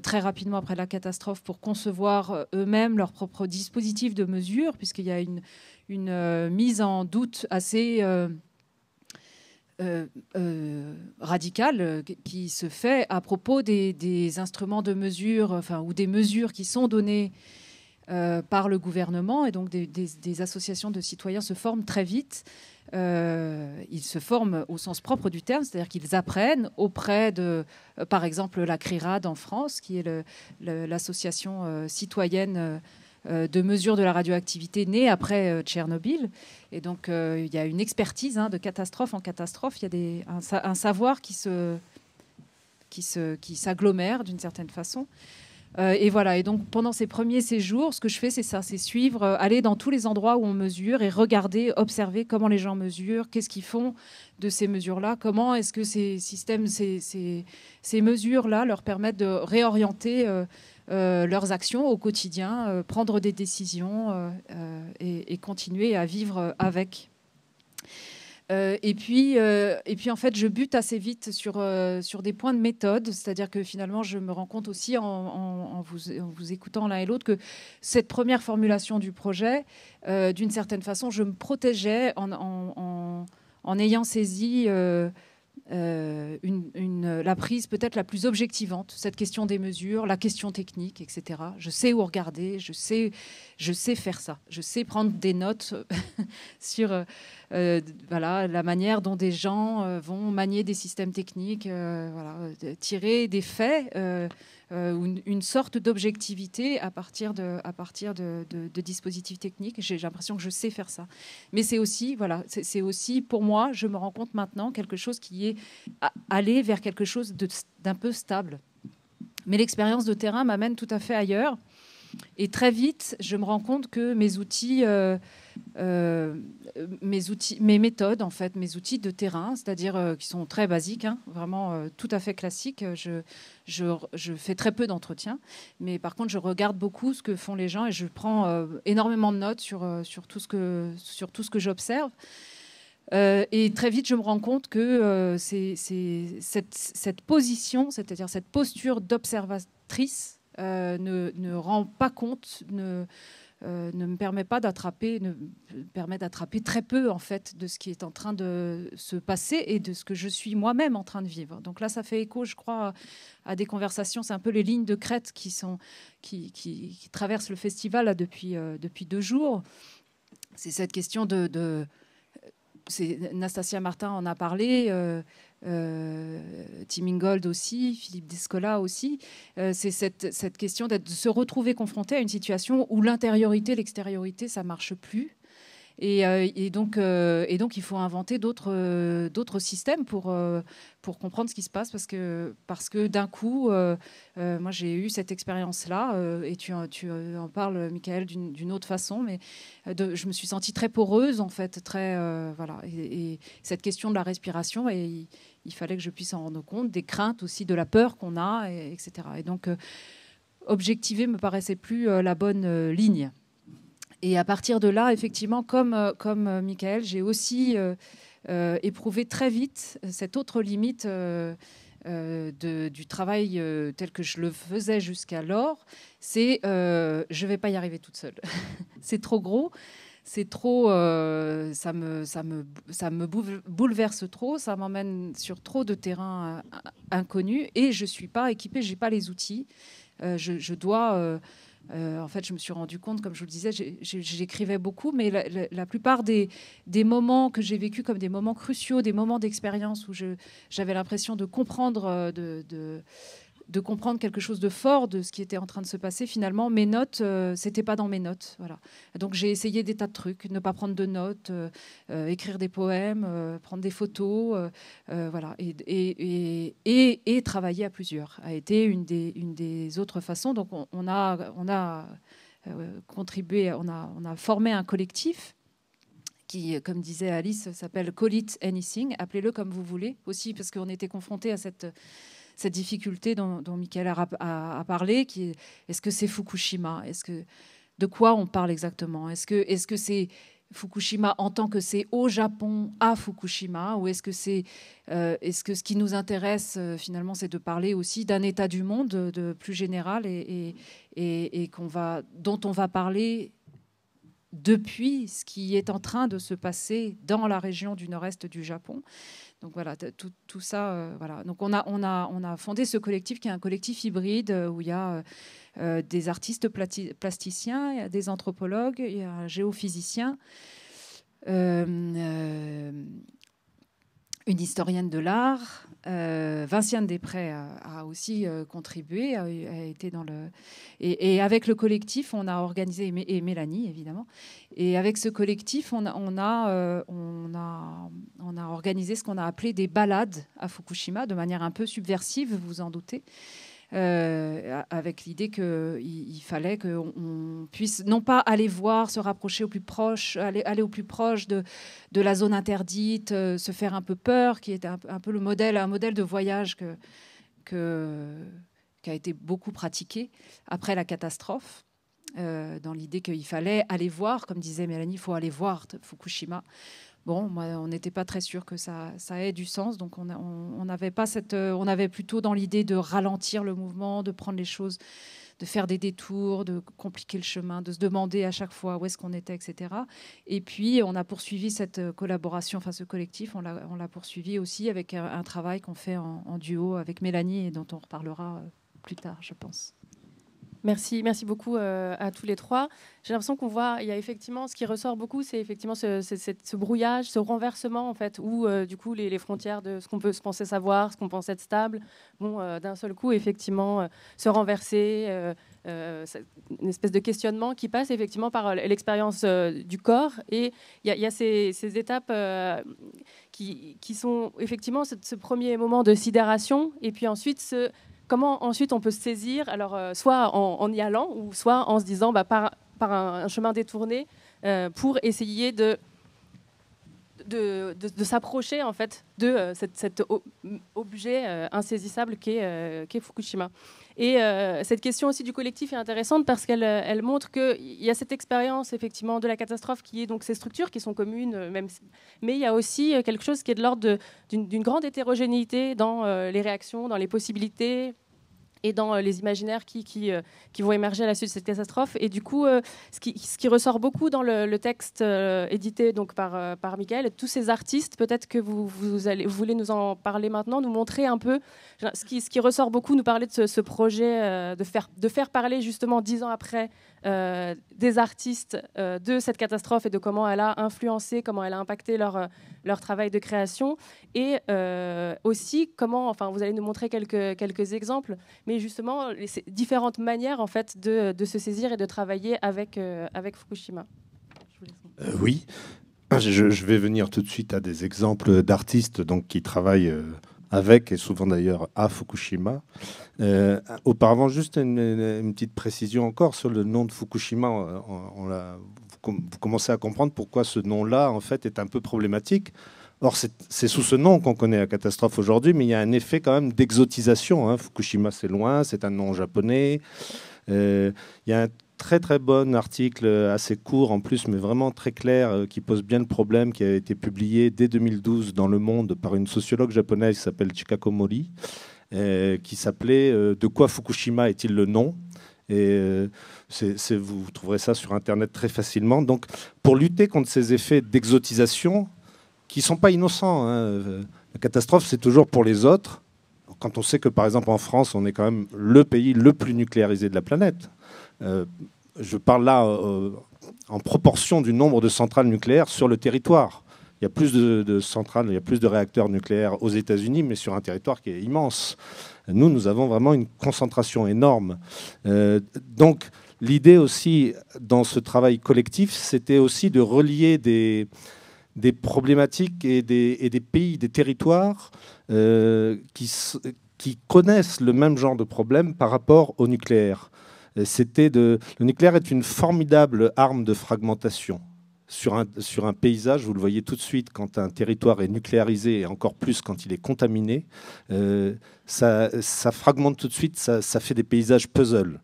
très rapidement après la catastrophe pour concevoir eux-mêmes leurs propres dispositifs de mesure, puisqu'il y a une mise en doute assez radicale qui se fait à propos des instruments de mesure, ou des mesures qui sont données par le gouvernement. Et donc des associations de citoyens se forment très vite. Ils se forment au sens propre du terme, c'est-à-dire qu'ils apprennent auprès de, par exemple, la CRIRAD en France, qui est l'association citoyenne de mesure de la radioactivité née après Tchernobyl. Et donc, il y a une expertise de catastrophe en catastrophe. Il y a un savoir qui s'agglomère d'une certaine façon. Et voilà. Et donc, pendant ces premiers séjours, ce que je fais, c'est ça, c'est suivre, aller dans tous les endroits où on mesure et regarder, observer comment les gens mesurent, qu'est-ce qu'ils font de ces mesures-là, comment est-ce que ces systèmes, ces mesures-là leur permettent de réorienter leurs actions au quotidien, prendre des décisions et continuer à vivre avec. Et puis, en fait, je bute assez vite sur des points de méthode, c'est-à-dire que finalement, je me rends compte aussi en vous écoutant l'un et l'autre que cette première formulation du projet, d'une certaine façon, je me protégeais en ayant saisi la prise peut-être la plus objectivante, cette question des mesures, la question technique, etc. Je sais où regarder, je sais faire ça. Je sais prendre des notes sur la manière dont des gens vont manier des systèmes techniques, tirer des faits, une sorte d'objectivité à partir de dispositifs techniques. J'ai l'impression que je sais faire ça. Mais c'est aussi, pour moi, je me rends compte maintenant, quelque chose qui est aller vers quelque chose d'un peu stable. Mais l'expérience de terrain m'amène tout à fait ailleurs. Et très vite, je me rends compte que mes outils, mes méthodes, en fait, mes outils de terrain, c'est-à-dire qui sont très basiques, vraiment tout à fait classiques. Je fais très peu d'entretien, mais par contre, je regarde beaucoup ce que font les gens et je prends énormément de notes sur tout ce que j'observe. Et très vite, je me rends compte que cette position, c'est-à-dire cette posture d'observatrice, ne rend pas compte, ne me permet pas d'attraper, permet d'attraper très peu en fait de ce qui est en train de se passer et de ce que je suis moi-même en train de vivre. Donc là, ça fait écho, je crois, à des conversations. C'est un peu les lignes de crête qui traversent le festival là, depuis 2 jours. C'est cette question Nastasia Martin en a parlé, Tim Ingold aussi, Philippe Descola aussi. C'est cette question de se retrouver confronté à une situation où l'intériorité, l'extériorité, ça marche plus. Et donc, il faut inventer d'autres systèmes pour comprendre ce qui se passe, parce que d'un coup, moi j'ai eu cette expérience-là, et tu en parles, Michael, d'une autre façon, mais je me suis sentie très poreuse, en fait, voilà. Et cette question de la respiration, et il fallait que je puisse en rendre compte, des craintes aussi, de la peur qu'on a, etc. Et donc, objectiver me paraissait plus la bonne ligne. Et à partir de là, effectivement, comme Michael, j'ai aussi éprouvé très vite cette autre limite du travail tel que je le faisais jusqu'alors. C'est je ne vais pas y arriver toute seule. C'est trop gros, c'est trop, ça me bouleverse trop, ça m'emmène sur trop de terrains inconnus et je ne suis pas équipée, je n'ai pas les outils. Je dois... en fait, je me suis rendu compte, comme je vous le disais, j'écrivais beaucoup, mais la plupart des moments que j'ai vécus comme des moments cruciaux, des moments d'expérience où j'avais l'impression de comprendre, de comprendre quelque chose de fort de ce qui était en train de se passer, finalement, mes notes, c'était pas dans mes notes. Voilà. Donc j'ai essayé des tas de trucs, ne pas prendre de notes, écrire des poèmes, prendre des photos, voilà, et travailler à plusieurs a été une des autres façons. Donc on a contribué, on a formé un collectif qui, comme disait Alice, s'appelle Call It Anything, appelez-le comme vous voulez, aussi parce qu'on était confrontés à cette difficulté dont Michael a parlé, qui est-ce que c'est Fukushima? De quoi on parle exactement? Est-ce que c'est Fukushima en tant que c'est au Japon à Fukushima, ou est-ce que ce qui nous intéresse finalement, c'est de parler aussi d'un état du monde de plus général et dont on va parler depuis ce qui est en train de se passer dans la région du nord-est du Japon. Donc voilà, tout ça, voilà. Donc on a fondé ce collectif qui est un collectif hybride où il y a des artistes plasticiens, il y a des anthropologues, il y a un géophysicien, une historienne de l'art. Vinciane Després a aussi contribué, a été dans le... Et avec le collectif, on a organisé, et Mélanie évidemment, et avec ce collectif, on a organisé ce qu'on a appelé des balades à Fukushima, de manière un peu subversive, vous vous en doutez. Avec l'idée qu'il fallait qu'on puisse non pas aller voir, se rapprocher au plus proche, aller au plus proche de la zone interdite, se faire un peu peur, qui était un peu un modèle de voyage qui a été beaucoup pratiqué après la catastrophe, dans l'idée qu'il fallait aller voir, comme disait Mélanie, il faut aller voir Fukushima. Bon, moi, on n'était pas très sûr que ça ait du sens, donc on n'avait pas on avait plutôt dans l'idée de ralentir le mouvement, de prendre les choses, de faire des détours, de compliquer le chemin, de se demander à chaque fois où est-ce qu'on était, etc. Et puis, on a poursuivi cette collaboration, enfin ce collectif, on l'a poursuivi aussi avec un travail qu'on fait en duo avec Mélanie et dont on reparlera plus tard, je pense. Merci beaucoup à tous les trois. J'ai l'impression qu'on voit, il y a effectivement, ce qui ressort beaucoup, c'est effectivement ce brouillage, ce renversement en fait, où du coup les frontières de ce qu'on peut se penser savoir, ce qu'on pense être stable, vont d'un seul coup effectivement se renverser, une espèce de questionnement qui passe effectivement par l'expérience du corps. Et il y a ces étapes qui sont effectivement ce premier moment de sidération, et puis ensuite comment ensuite on peut se saisir, alors soit en y allant, ou soit en se disant par un chemin détourné, pour essayer de de s'approcher en fait de cet objet insaisissable qu'est Fukushima. Et cette question aussi du collectif est intéressante parce qu'elle montre qu'il y a cette expérience effectivement de la catastrophe qui est donc ces structures qui sont communes, mais il y a aussi quelque chose qui est de l'ordre d'une grande hétérogénéité dans les réactions, dans les possibilités et dans les imaginaires qui vont émerger à la suite de cette catastrophe. Et du coup, ce qui ressort beaucoup dans le texte édité donc, par Michael et tous ces artistes, peut-être que vous voulez nous en parler maintenant, nous montrer un peu ce qui ressort beaucoup, nous parler de ce projet de faire parler justement 10 ans après des artistes de cette catastrophe et de comment elle a influencé, comment elle a impacté leur travail de création. Et aussi comment, enfin vous allez nous montrer quelques exemples, mais justement ces différentes manières en fait de se saisir et de travailler avec Fukushima. Oui, je vais venir tout de suite à des exemples d'artistes donc qui travaillent avec et souvent d'ailleurs à Fukushima. Auparavant, juste une petite précision encore sur le nom de Fukushima. Vous commencez à comprendre pourquoi ce nom-là en fait est un peu problématique. Or, c'est sous ce nom qu'on connaît la catastrophe aujourd'hui, mais il y a un effet quand même d'exotisation. Fukushima, c'est loin, c'est un nom japonais. Il y a un très très bon article, assez court en plus, mais vraiment très clair, qui pose bien le problème, qui a été publié dès 2012 dans Le Monde par une sociologue japonaise qui s'appelle Chikako Mori, qui s'appelait « De quoi Fukushima est-il le nom ?» Et vous trouverez ça sur Internet très facilement. Donc, pour lutter contre ces effets d'exotisation, qui ne sont pas innocents. La catastrophe, c'est toujours pour les autres. Quand on sait que, par exemple, en France, on est quand même le pays le plus nucléarisé de la planète. Je parle là en proportion du nombre de centrales nucléaires sur le territoire. Il y a plus de centrales, il y a plus de réacteurs nucléaires aux États-Unis, mais sur un territoire qui est immense. Nous avons vraiment une concentration énorme. Donc, l'idée aussi, dans ce travail collectif, c'était aussi de relier des problématiques et des pays, des territoires qui connaissent le même genre de problème par rapport au nucléaire. Le nucléaire est une formidable arme de fragmentation. Sur un paysage, vous le voyez tout de suite, quand un territoire est nucléarisé, et encore plus quand il est contaminé, ça fragmente tout de suite, ça fait des paysages puzzle.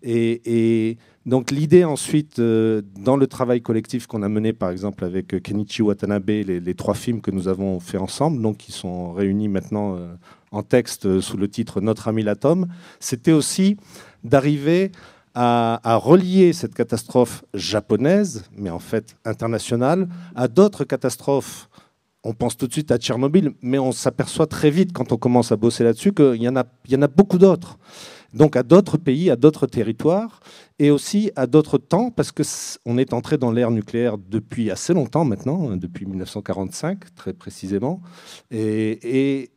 Et donc l'idée ensuite, dans le travail collectif qu'on a mené par exemple avec Kenichi Watanabe, les 3 films que nous avons fait ensemble, donc qui sont réunis maintenant en texte sous le titre Notre ami l'atome, c'était aussi d'arriver à relier cette catastrophe japonaise, mais en fait internationale, à d'autres catastrophes. On pense tout de suite à Tchernobyl, mais on s'aperçoit très vite quand on commence à bosser là-dessus qu'il y en a beaucoup d'autres. Donc à d'autres pays, à d'autres territoires, et aussi à d'autres temps, parce qu'on est entré dans l'ère nucléaire depuis assez longtemps maintenant, depuis 1945 très précisément, et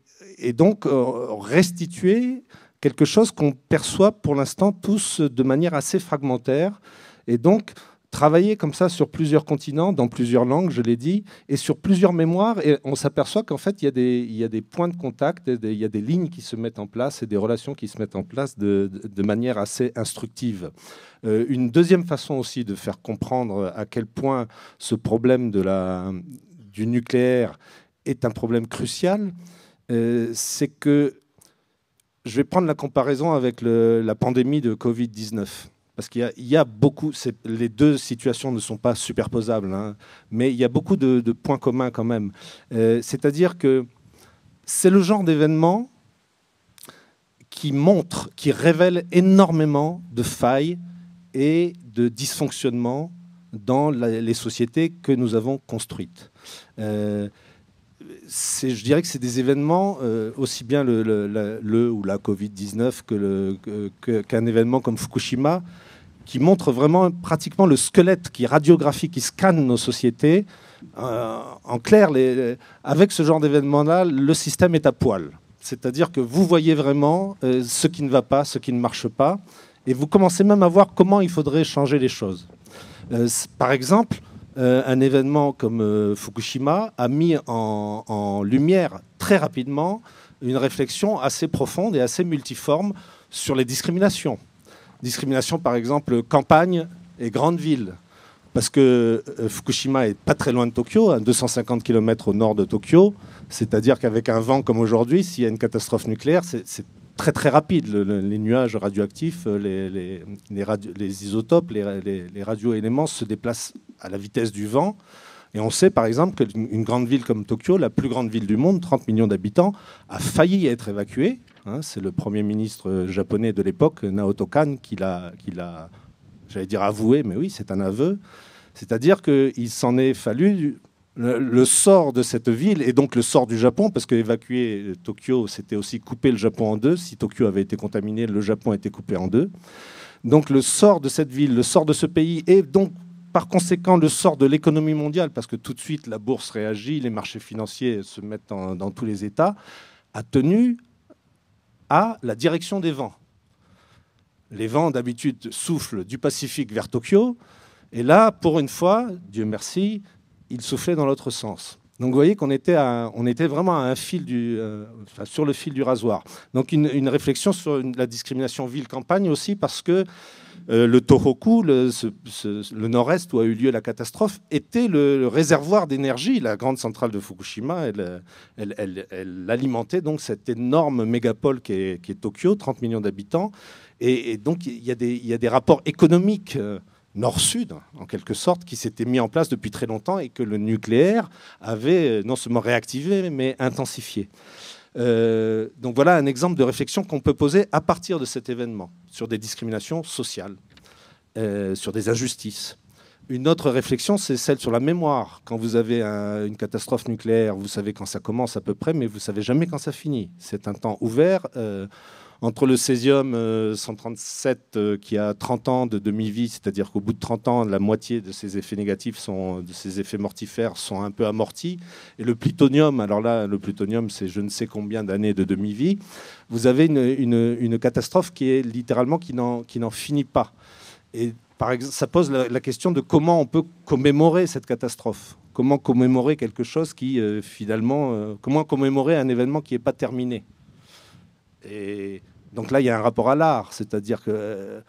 donc restituer quelque chose qu'on perçoit pour l'instant tous de manière assez fragmentaire, et donc travailler comme ça sur plusieurs continents, dans plusieurs langues, je l'ai dit, et sur plusieurs mémoires, et on s'aperçoit qu'en fait, il y a des points de contact, il y a des lignes qui se mettent en place et des relations qui se mettent en place de manière assez instructive. Une deuxième façon aussi de faire comprendre à quel point ce problème du nucléaire est un problème crucial, c'est que je vais prendre la comparaison avec la pandémie de Covid-19. Parce qu'il y a beaucoup, les deux situations ne sont pas superposables, mais il y a beaucoup de points communs quand même. C'est-à-dire que c'est le genre d'événement qui révèle énormément de failles et de dysfonctionnements dans les sociétés que nous avons construites. Je dirais que c'est des événements, aussi bien ou la Covid-19 qu'un événement comme Fukushima, qui montre vraiment pratiquement le squelette, qui radiographie, qui scanne nos sociétés. En clair, avec ce genre d'événement-là, le système est à poil. C'est-à-dire que vous voyez vraiment ce qui ne va pas, ce qui ne marche pas, et vous commencez même à voir comment il faudrait changer les choses. Par exemple, un événement comme Fukushima a mis en lumière très rapidement une réflexion assez profonde et assez multiforme sur les discriminations. Discrimination, par exemple, campagne et grande ville, parce que Fukushima est pas très loin de Tokyo, à 250 km au nord de Tokyo. C'est-à-dire qu'avec un vent comme aujourd'hui, s'il y a une catastrophe nucléaire, c'est très très rapide. Les nuages radioactifs, les isotopes, les radioéléments se déplacent à la vitesse du vent. Et on sait par exemple qu'une grande ville comme Tokyo, la plus grande ville du monde, 30 millions d'habitants, a failli être évacuée. C'est le Premier ministre japonais de l'époque, Naoto Kan, qui l'a, j'allais dire avoué, mais oui, c'est un aveu. C'est-à-dire qu'il s'en est fallu le sort de cette ville et donc le sort du Japon, parce qu'évacuer Tokyo, c'était aussi couper le Japon en deux. Si Tokyo avait été contaminé, le Japon était coupé en deux. Donc le sort de cette ville, le sort de ce pays, et donc par conséquent le sort de l'économie mondiale, parce que tout de suite la bourse réagit, les marchés financiers se mettent dans tous les États, a tenu à la direction des vents. Les vents d'habitude soufflent du Pacifique vers Tokyo, et là, pour une fois, Dieu merci, il soufflait dans l'autre sens. Donc vous voyez qu'on était vraiment à un fil sur le fil du rasoir. Donc une réflexion sur la discrimination ville-campagne aussi, parce que le Tohoku, le nord-est où a eu lieu la catastrophe, était le réservoir d'énergie. La grande centrale de Fukushima, elle alimentait donc cette énorme mégapole qui est Tokyo, 30 millions d'habitants. Et donc il y a des rapports économiques nord-sud, en quelque sorte, qui s'était mis en place depuis très longtemps et que le nucléaire avait non seulement réactivé, mais intensifié. Donc voilà un exemple de réflexion qu'on peut poser à partir de cet événement, sur des discriminations sociales, sur des injustices. Une autre réflexion, c'est celle sur la mémoire. Quand vous avez une catastrophe nucléaire, vous savez quand ça commence à peu près, mais vous ne savez jamais quand ça finit. C'est un temps ouvert. Entre le césium 137 qui a 30 ans de demi-vie, c'est-à-dire qu'au bout de 30 ans, la moitié de ses effets négatifs, de ses effets mortifères sont un peu amortis. Et le plutonium, alors là, le plutonium, c'est je ne sais combien d'années de demi-vie. Vous avez une catastrophe qui est littéralement qui n'en finit pas. Et par exemple, ça pose la question de comment on peut commémorer cette catastrophe. Comment commémorer quelque chose qui, finalement... comment commémorer un événement qui n'est pas terminé. Et donc là, il y a un rapport à l'art, c'est-à-dire que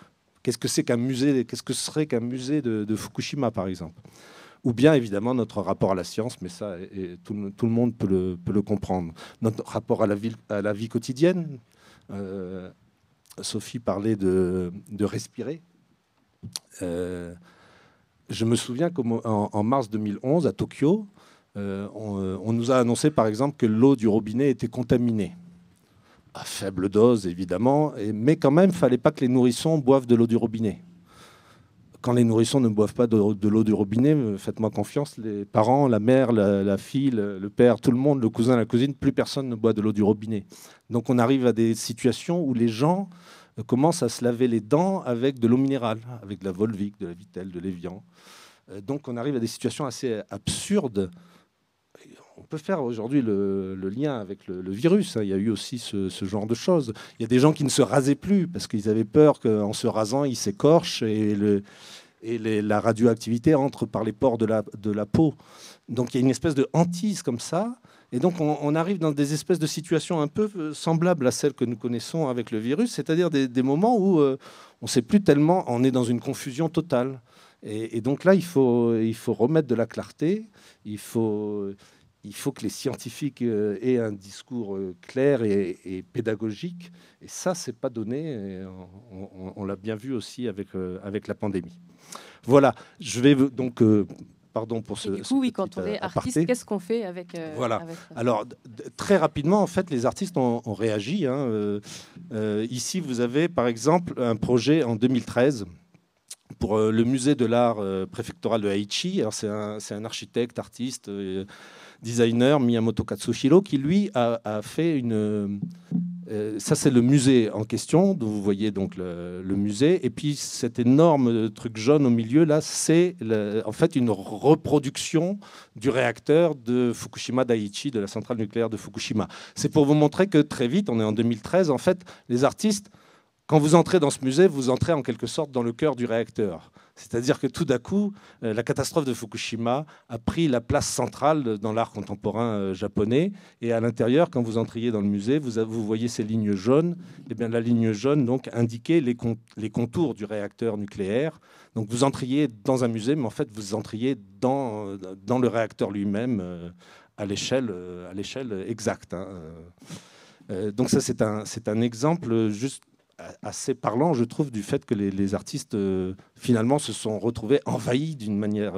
qu'est-ce que c'est qu'un musée, qu'est-ce que serait qu'un musée de Fukushima, par exemple, ou bien évidemment notre rapport à la science, mais ça, tout le monde peut le comprendre. Notre rapport à la vie quotidienne. Sophie parlait de respirer. Je me souviens qu'en mars 2011, à Tokyo, on nous a annoncé, par exemple, que l'eau du robinet était contaminée. À faible dose, évidemment, mais quand même, il ne fallait pas que les nourrissons boivent de l'eau du robinet. Quand les nourrissons ne boivent pas de l'eau du robinet, faites-moi confiance, les parents, la mère, la fille, le père, tout le monde, le cousin, la cousine, plus personne ne boit de l'eau du robinet. Donc on arrive à des situations où les gens commencent à se laver les dents avec de l'eau minérale, avec de la Volvic, de la Vittel, de l'Evian. Donc on arrive à des situations assez absurdes. On peut faire aujourd'hui le lien avec le virus. Il y a eu aussi ce genre de choses. Il y a des gens qui ne se rasaient plus parce qu'ils avaient peur qu'en se rasant, ils s'écorchent et la radioactivité entre par les pores de la peau. Donc il y a une espèce de hantise comme ça. Et donc on arrive dans des espèces de situations un peu semblables à celles que nous connaissons avec le virus, c'est-à-dire des moments où on ne sait plus tellement, on est dans une confusion totale. Et donc là, il faut remettre de la clarté, il faut que les scientifiques aient un discours clair et pédagogique. Et ça, c'est pas donné. Et on l'a bien vu aussi avec la pandémie. Voilà. Je vais donc... pardon pour ce... Du coup, oui, quand on est artiste, qu'est-ce qu'on fait avec... Voilà. Avec... Alors, très rapidement, en fait, les artistes ont réagi. Ici, vous avez, par exemple, un projet en 2013 pour le musée de l'art préfectoral de Aichi. Alors, c'est un architecte, artiste... designer Miyamoto Katsuhiro qui lui a fait ça c'est le musée en question, dont vous voyez donc le musée, et puis cet énorme truc jaune au milieu là, c'est en fait une reproduction du réacteur de Fukushima Daiichi, de la centrale nucléaire de Fukushima. C'est pour vous montrer que très vite, on est en 2013, en fait les artistes quand vous entrez dans ce musée, vous entrez en quelque sorte dans le cœur du réacteur. C'est-à-dire que tout d'un coup, la catastrophe de Fukushima a pris la place centrale dans l'art contemporain japonais. Et à l'intérieur, quand vous entriez dans le musée, vous voyez ces lignes jaunes. Et bien, la ligne jaune donc, indiquait les contours du réacteur nucléaire. Donc vous entriez dans un musée, mais en fait, vous entriez dans le réacteur lui-même à l'échelle exacte. Hein. Donc ça, c'est un exemple juste assez parlant, je trouve, du fait que les artistes finalement se sont retrouvés envahis d'une manière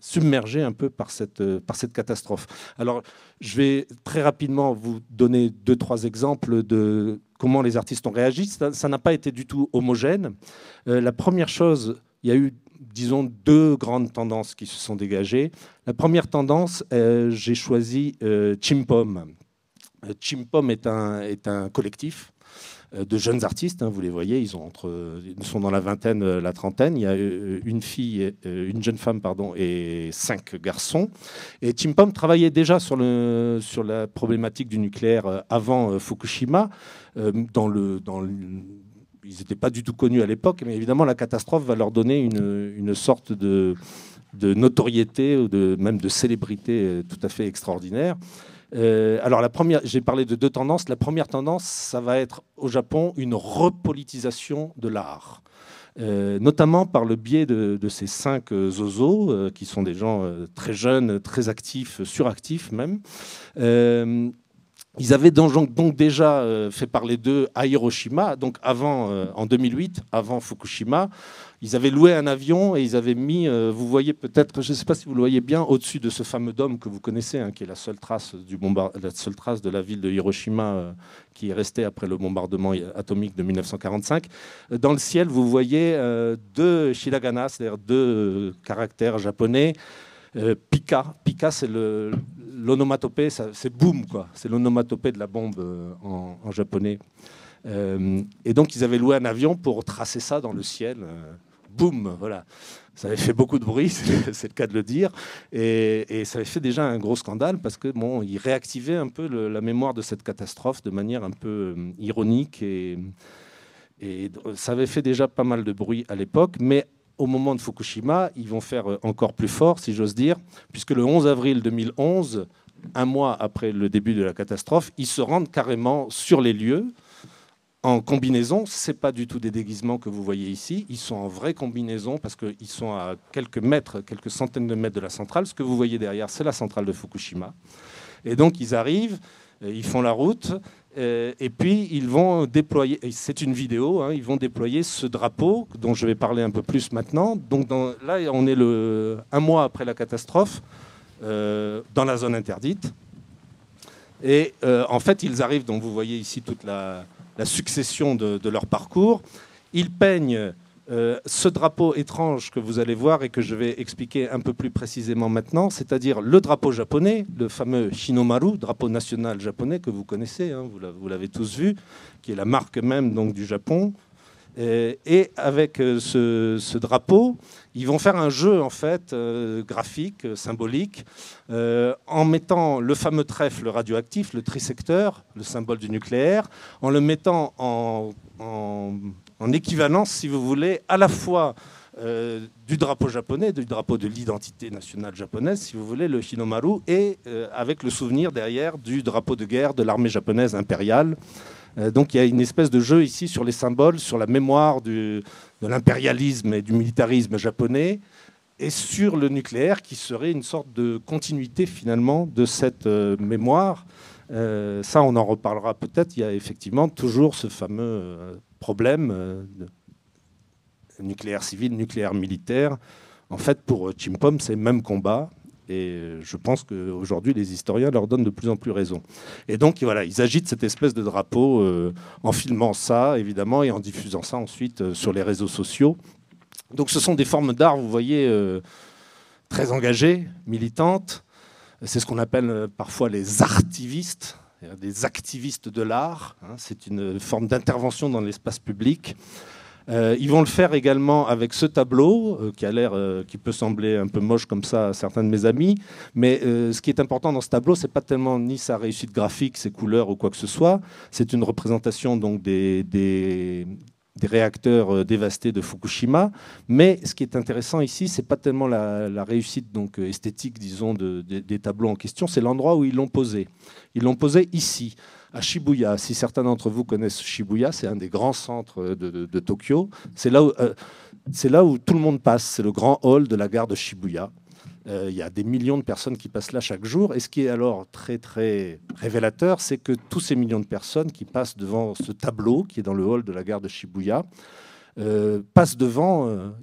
submergés un peu par cette catastrophe. Alors, je vais très rapidement vous donner 2-3 exemples de comment les artistes ont réagi. Ça n'a pas été du tout homogène. La première chose, il y a eu, disons, 2 grandes tendances qui se sont dégagées. La première tendance, j'ai choisi Chimpom. Chimpom est un collectif de jeunes artistes, hein, vous les voyez, ils sont dans la vingtaine, la trentaine. Il y a une jeune femme, et 5 garçons. Et Chimpom travaillait déjà sur la problématique du nucléaire avant Fukushima. Ils n'étaient pas du tout connus à l'époque, mais évidemment la catastrophe va leur donner une sorte de notoriété ou même de célébrité tout à fait extraordinaire. Alors j'ai parlé de 2 tendances. La première tendance, ça va être au Japon une repolitisation de l'art, notamment par le biais de ces 5 zozos, qui sont des gens très jeunes, très actifs, suractifs même. Ils avaient donc déjà fait parler d'eux à Hiroshima, donc en 2008, avant Fukushima. Ils avaient loué un avion et ils avaient mis, vous voyez peut-être, je ne sais pas si vous le voyez bien, au-dessus de ce fameux dôme que vous connaissez, hein, qui est la seule trace de la ville de Hiroshima qui est restée après le bombardement atomique de 1945. Dans le ciel, vous voyez 2 hiragana, c'est-à-dire 2 caractères japonais. Pika, c'est l'onomatopée, c'est boom, quoi. C'est l'onomatopée de la bombe en japonais. Et donc ils avaient loué un avion pour tracer ça dans le ciel. Boum, voilà. Ça avait fait beaucoup de bruit, c'est le cas de le dire, et ça avait fait déjà un gros scandale parce que ils réactivaient un peu la mémoire de cette catastrophe de manière un peu ironique, et ça avait fait déjà pas mal de bruit à l'époque, mais au moment de Fukushima, ils vont faire encore plus fort, si j'ose dire, puisque le 11 avril 2011, un mois après le début de la catastrophe, ils se rendent carrément sur les lieux en combinaison. Ce n'est pas du tout des déguisements que vous voyez ici. Ils sont en vraie combinaison parce qu'ils sont à quelques centaines de mètres de la centrale. Ce que vous voyez derrière, c'est la centrale de Fukushima. Et donc, ils arrivent, ils font la route, et puis ils vont déployer, c'est une vidéo, hein, ils vont déployer ce drapeau dont je vais parler un peu plus maintenant. Donc là, on est un mois après la catastrophe, dans la zone interdite. Et en fait, ils arrivent, donc vous voyez ici toute la succession de leur parcours. Ils peignent ce drapeau étrange que vous allez voir et que je vais expliquer un peu plus précisément maintenant, c'est-à-dire le drapeau japonais, le fameux Hinomaru, drapeau national japonais que vous connaissez, hein, vous l'avez tous vu, qui est la marque même donc, du Japon. Et avec ce drapeau, ils vont faire un jeu en fait graphique, symbolique, en mettant le fameux trèfle radioactif, le trisecteur, le symbole du nucléaire, en le mettant en équivalence, si vous voulez, à la fois du drapeau japonais, du drapeau de l'identité nationale japonaise, si vous voulez, le Hinomaru, et avec le souvenir derrière du drapeau de guerre de l'armée japonaise impériale. Donc il y a une espèce de jeu ici sur les symboles, sur la mémoire de l'impérialisme et du militarisme japonais, et sur le nucléaire qui serait une sorte de continuité finalement de cette mémoire. Ça, on en reparlera peut-être. Il y a effectivement toujours ce fameux problème nucléaire civil, nucléaire militaire. En fait, pour Chimpom, c'est le même combat. Et je pense qu'aujourd'hui, les historiens leur donnent de plus en plus raison. Et donc, voilà, ils agitent cette espèce de drapeau en filmant ça, évidemment, et en diffusant ça ensuite sur les réseaux sociaux. Donc, ce sont des formes d'art, vous voyez, très engagées, militantes. C'est ce qu'on appelle parfois les artivistes, des activistes de l'art. Hein. C'est une forme d'intervention dans l'espace public. Ils vont le faire également avec ce tableau qui peut sembler un peu moche comme ça à certains de mes amis, mais ce qui est important dans ce tableau, c'est pas tellement ni sa réussite graphique, ses couleurs ou quoi que ce soit. C'est une représentation donc des réacteurs dévastés de Fukushima. Mais ce qui est intéressant ici, c'est pas tellement la réussite donc esthétique, disons, des tableaux en question, c'est l'endroit où ils l'ont posé. Ils l'ont posé ici, à Shibuya. Si certains d'entre vous connaissent Shibuya, c'est un des grands centres de Tokyo. C'est là où tout le monde passe. C'est le grand hall de la gare de Shibuya. Il y a des millions de personnes qui passent là chaque jour. Et ce qui est alors très, très révélateur, c'est que tous ces millions de personnes qui passent devant ce tableau, qui est dans le hall de la gare de Shibuya, passent devant,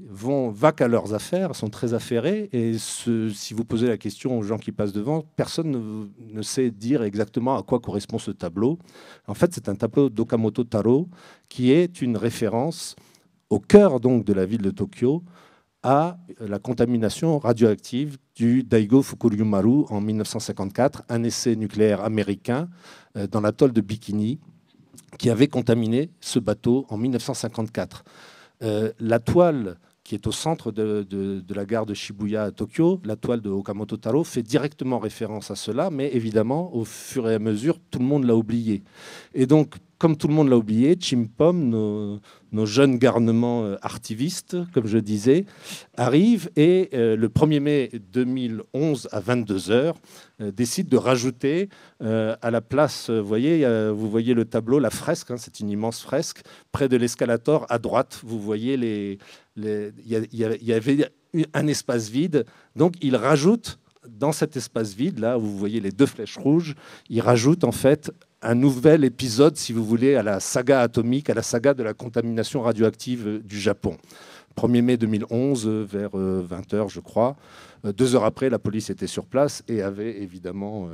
vaquent à leurs affaires, sont très affairés. Et si vous posez la question aux gens qui passent devant, personne ne sait dire exactement à quoi correspond ce tableau. En fait, c'est un tableau d'Okamoto Taro qui est une référence au cœur donc de la ville de Tokyo à la contamination radioactive du Daigo Fukuryumaru en 1954, un essai nucléaire américain dans l'atoll de Bikini qui avait contaminé ce bateau en 1954. La toile qui est au centre de la gare de Shibuya à Tokyo, la toile de Okamoto Taro, fait directement référence à cela, mais évidemment, au fur et à mesure, tout le monde l'a oublié. Et donc, comme tout le monde l'a oublié, Chimpom, nos jeunes garnements artivistes, comme je disais, arrivent et le 1er mai 2011 à 22h, décident de rajouter à la place, vous voyez le tableau, la fresque, hein, c'est une immense fresque, près de l'escalator à droite, vous voyez il y avait un espace vide, donc ils rajoutent dans cet espace vide, là où vous voyez les deux flèches rouges, ils rajoutent en fait un nouvel épisode, si vous voulez, à la saga atomique, à la saga de la contamination radioactive du Japon. 1er mai 2011, vers 20h, je crois. 2 heures après, la police était sur place et avait évidemment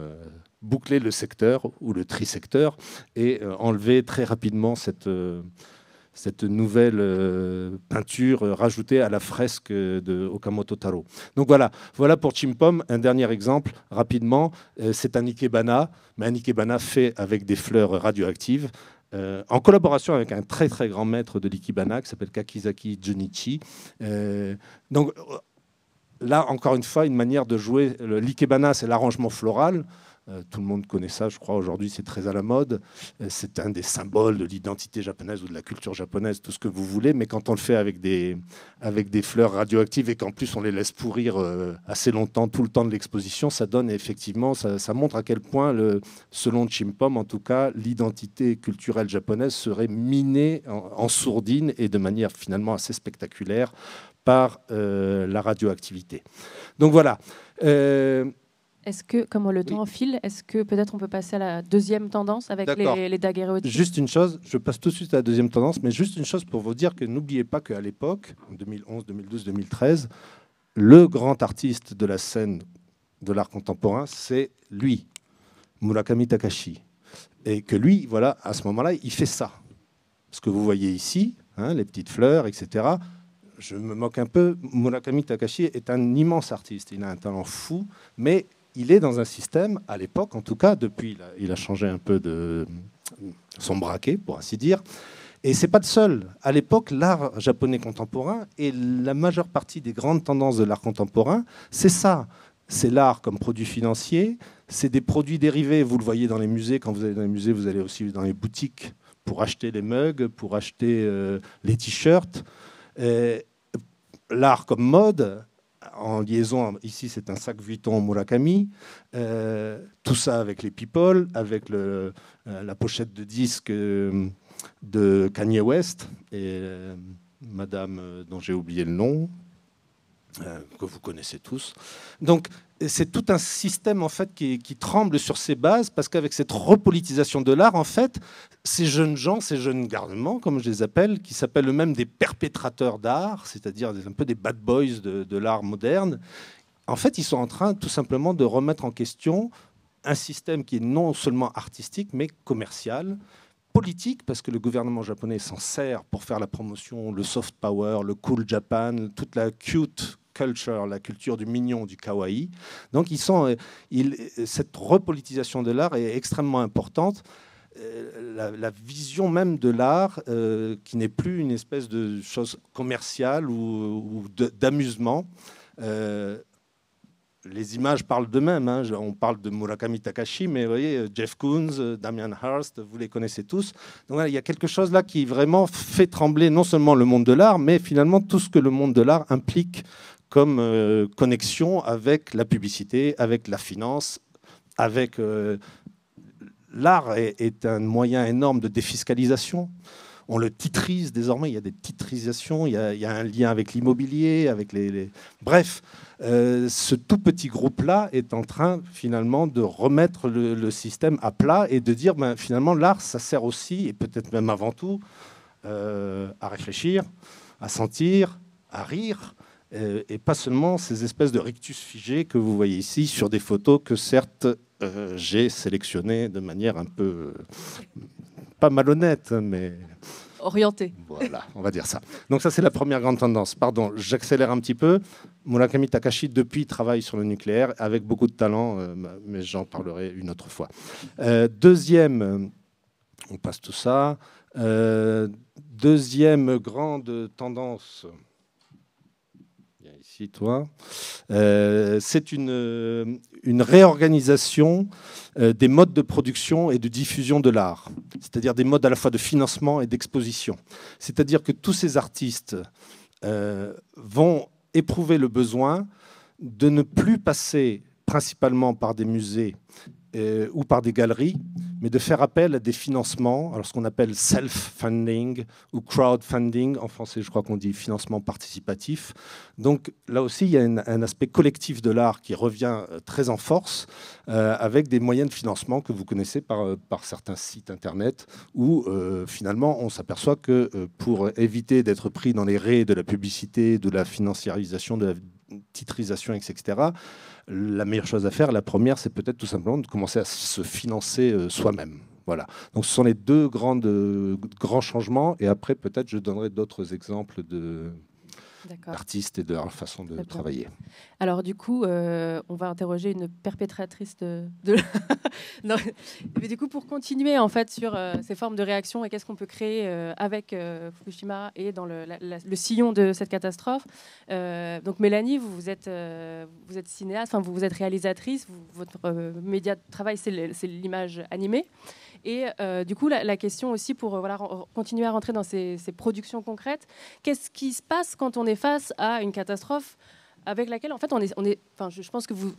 bouclé le secteur, ou le trisecteur, et enlevé très rapidement cette nouvelle peinture rajoutée à la fresque de Okamoto Taro. Donc voilà pour Chimpom. Un dernier exemple, rapidement, c'est un ikebana, mais un ikebana fait avec des fleurs radioactives, en collaboration avec un très très grand maître de l'ikebana qui s'appelle Kakizaki Junichi. Donc là, encore une fois, une manière de jouer. L'ikebana, c'est l'arrangement floral. Tout le monde connaît ça, je crois, aujourd'hui, c'est très à la mode. C'est un des symboles de l'identité japonaise ou de la culture japonaise, tout ce que vous voulez, mais quand on le fait avec des fleurs radioactives et qu'en plus on les laisse pourrir assez longtemps, tout le temps de l'exposition, ça donne effectivement, ça montre à quel point, selon Chimpom en tout cas, l'identité culturelle japonaise serait minée en sourdine et de manière finalement assez spectaculaire par la radioactivité. Donc voilà. Est-ce que, comme le temps file, est-ce que peut-être on peut passer à la deuxième tendance avec les daguerréotypes ? Juste une chose, je passe tout de suite à la deuxième tendance, mais juste une chose pour vous dire que n'oubliez pas qu'à l'époque, en 2011, 2012, 2013, le grand artiste de la scène de l'art contemporain, c'est lui, Murakami Takashi. Et que lui, voilà, à ce moment-là, il fait ça. Ce que vous voyez ici, hein, les petites fleurs, etc., je me moque un peu, Murakami Takashi est un immense artiste, il a un talent fou, mais il est dans un système, à l'époque en tout cas, depuis il a changé un peu de son braquet, pour ainsi dire. Et c'est pas le seul. À l'époque, l'art japonais contemporain et la majeure partie des grandes tendances de l'art contemporain, c'est ça. C'est l'art comme produit financier, c'est des produits dérivés. Vous le voyez dans les musées. Quand vous allez dans les musées, vous allez aussi dans les boutiques pour acheter les mugs, pour acheter les t-shirts. L'art comme mode, en liaison, ici c'est un sac Vuitton Murakami, tout ça avec les people, avec la pochette de disque de Kanye West et madame dont j'ai oublié le nom, que vous connaissez tous. Donc c'est tout un système en fait qui tremble sur ses bases, parce qu'avec cette repolitisation de l'art, en fait, ces jeunes gens, ces jeunes garnements, comme je les appelle, qui s'appellent eux-mêmes des perpétrateurs d'art, c'est-à-dire un peu des bad boys de l'art moderne, en fait, ils sont en train tout simplement de remettre en question un système qui est non seulement artistique, mais commercial, politique, parce que le gouvernement japonais s'en sert pour faire la promotion, le soft power, le cool Japan, toute la cute culture, la culture du mignon, du kawaii. Donc cette repolitisation de l'art est extrêmement importante. la vision même de l'art qui n'est plus une espèce de chose commerciale ou d'amusement. Les images parlent d'eux-mêmes. Hein. On parle de Murakami Takashi, mais vous voyez, Jeff Koons, Damien Hirst, vous les connaissez tous. Donc voilà, il y a quelque chose là qui vraiment fait trembler non seulement le monde de l'art, mais finalement tout ce que le monde de l'art implique comme connexion avec la publicité, avec la finance, avec... l'art est un moyen énorme de défiscalisation. On le titrise désormais, il y a des titrisations, il y a un lien avec l'immobilier, avec les... Bref, ce tout petit groupe-là est en train finalement de remettre le système à plat et de dire finalement l'art, ça sert aussi, et peut-être même avant tout, à réfléchir, à sentir, à rire, et pas seulement ces espèces de rictus figés que vous voyez ici sur des photos que certes j'ai sélectionnées de manière un peu... pas malhonnête, mais... orienté. Voilà, on va dire ça. Donc ça, c'est la première grande tendance. Pardon, j'accélère un petit peu. Murakami Takashi, depuis, travaille sur le nucléaire avec beaucoup de talent, mais j'en parlerai une autre fois. Deuxième, on passe tout ça. Deuxième grande tendance... Ici, toi. C'est une réorganisation des modes de production et de diffusion de l'art, c'est-à-dire des modes à la fois de financement et d'exposition. C'est-à-dire que tous ces artistes vont éprouver le besoin de ne plus passer principalement par des musées ou par des galeries, mais de faire appel à des financements, alors ce qu'on appelle self-funding ou crowdfunding, en français je crois qu'on dit financement participatif. Donc là aussi il y a un aspect collectif de l'art qui revient très en force, avec des moyens de financement que vous connaissez par certains sites internet, où finalement on s'aperçoit que pour éviter d'être pris dans les raies de la publicité, de la financiarisation, de la titrisation, etc., la meilleure chose à faire, la première, c'est peut-être tout simplement de commencer à se financer soi-même. Voilà. Donc ce sont les deux grands changements. Et après, peut-être, je donnerai d'autres exemples d'artistes et de leur façon de travailler. Alors du coup, on va interroger une perpétratrice de... non, mais du coup, pour continuer en fait sur ces formes de réaction et qu'est-ce qu'on peut créer avec Fukushima et dans le sillon de cette catastrophe. Donc Mélanie, vous êtes cinéaste, enfin vous êtes réalisatrice, votre média de travail c'est l'image animée. Et du coup, la question aussi pour continuer à rentrer dans ces productions concrètes, qu'est-ce qui se passe quand on est face à une catastrophe avec laquelle, en fait, je pense que vous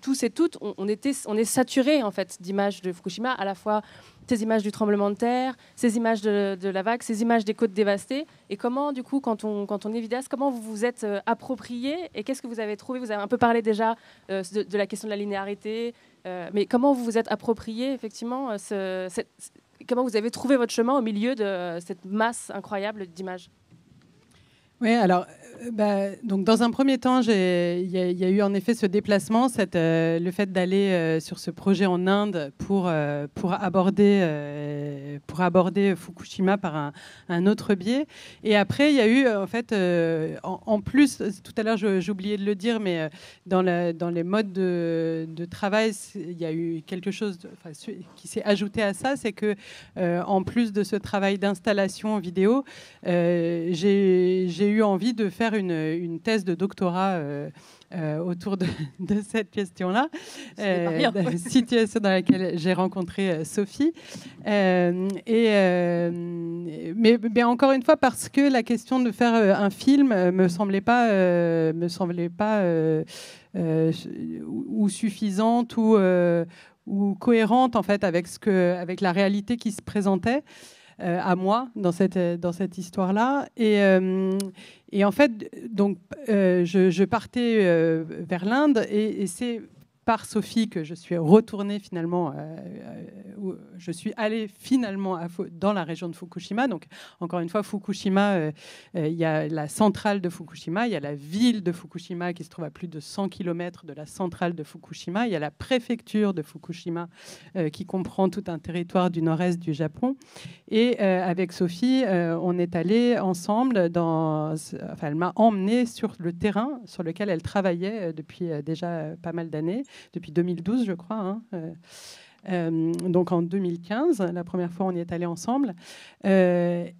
tous et toutes, on est saturés en fait d'images de Fukushima, à la fois ces images du tremblement de terre, ces images de la vague, ces images des côtes dévastées. Et comment, du coup, quand on est vidéaste, comment vous vous êtes approprié et qu'est-ce que vous avez trouvé? Vous avez un peu parlé déjà de la question de la linéarité, mais comment vous vous êtes approprié effectivement comment vous avez trouvé votre chemin au milieu de cette masse incroyable d'images? Oui, alors, donc dans un premier temps, il y a eu en effet ce déplacement, le fait d'aller sur ce projet en Inde pour aborder Fukushima par un autre biais. Et après, il y a eu en fait, en plus, tout à l'heure j'ai oublié de le dire, mais dans les modes de travail, il y a eu quelque chose qui s'est ajouté à ça, c'est que en plus de ce travail d'installation vidéo, j'ai eu envie de faire une thèse de doctorat autour de cette question-là, situation dans laquelle j'ai rencontré Sophie. Mais encore une fois, parce que la question de faire un film me semblait pas ou suffisante ou cohérente en fait avec la réalité qui se présentait à moi dans cette histoire-là. Et en fait, donc, je partais vers l'Inde et c'est par Sophie que je suis retournée finalement, je suis allée finalement dans la région de Fukushima. Donc encore une fois, Fukushima, il y a la centrale de Fukushima, il y a la ville de Fukushima qui se trouve à plus de 100 km de la centrale de Fukushima, il y a la préfecture de Fukushima qui comprend tout un territoire du nord-est du Japon. Et avec Sophie, on est allés ensemble elle m'a emmenée sur le terrain sur lequel elle travaillait depuis déjà pas mal d'années, depuis 2012 je crois, donc en 2015, la première fois on y est allé ensemble. C'est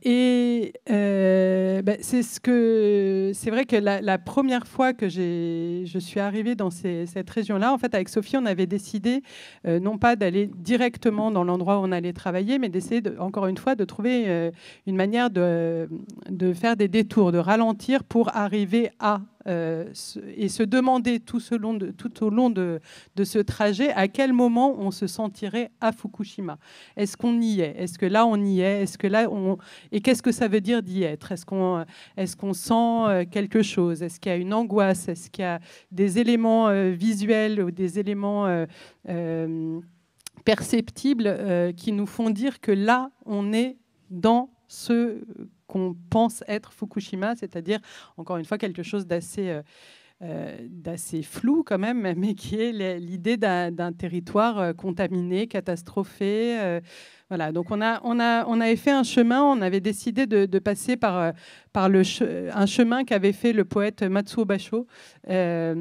vrai que la première fois que je suis arrivée dans cette région-là, en fait, avec Sophie, on avait décidé non pas d'aller directement dans l'endroit où on allait travailler, mais d'essayer, encore une fois, de trouver une manière de faire des détours, de ralentir pour arriver à et se demander tout au long de ce trajet à quel moment on se sentirait à Fukushima. Est-ce qu'on y est? Est-ce que là on y est? Est-ce que là et qu'est-ce que ça veut dire d'y être? Est-ce qu'on sent quelque chose? Est-ce qu'il y a une angoisse? Est-ce qu'il y a des éléments visuels ou des éléments perceptibles qui nous font dire que là on est dans ce qu'on pense être Fukushima, c'est-à-dire, encore une fois, quelque chose d'assez flou quand même, mais qui est l'idée d'un territoire contaminé, catastrophé. Voilà. Donc on avait fait un chemin, on avait décidé de passer par un chemin qu'avait fait le poète Matsuo Basho au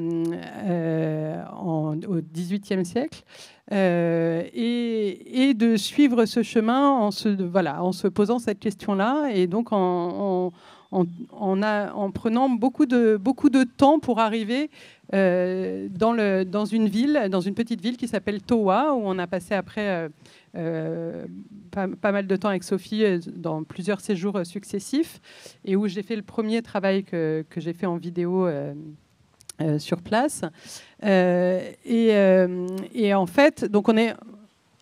XVIIIe siècle. Et de suivre ce chemin en se posant cette question-là, et donc en prenant beaucoup de temps pour arriver dans une petite ville qui s'appelle Towa, où on a passé après pas mal de temps avec Sophie dans plusieurs séjours successifs, et où j'ai fait le premier travail que j'ai fait en vidéo sur place. Et en fait, donc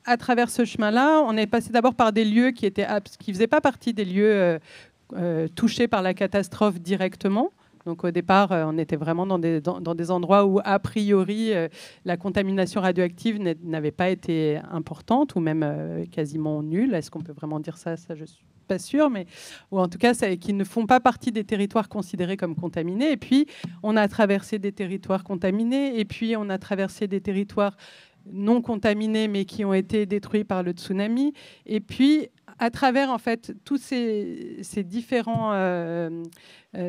à travers ce chemin-là, on est passé d'abord par des lieux qui faisaient pas partie des lieux touchés par la catastrophe directement. Donc au départ, on était vraiment dans des endroits où, a priori, la contamination radioactive n'avait pas été importante, ou même quasiment nulle. Est-ce qu'on peut vraiment dire ça? Ça, je suis pas sûre, mais ou en tout cas, qui ne font pas partie des territoires considérés comme contaminés. Et puis, on a traversé des territoires contaminés, et puis on a traversé des territoires non contaminés, mais qui ont été détruits par le tsunami. Et puis, à travers en fait tous ces différents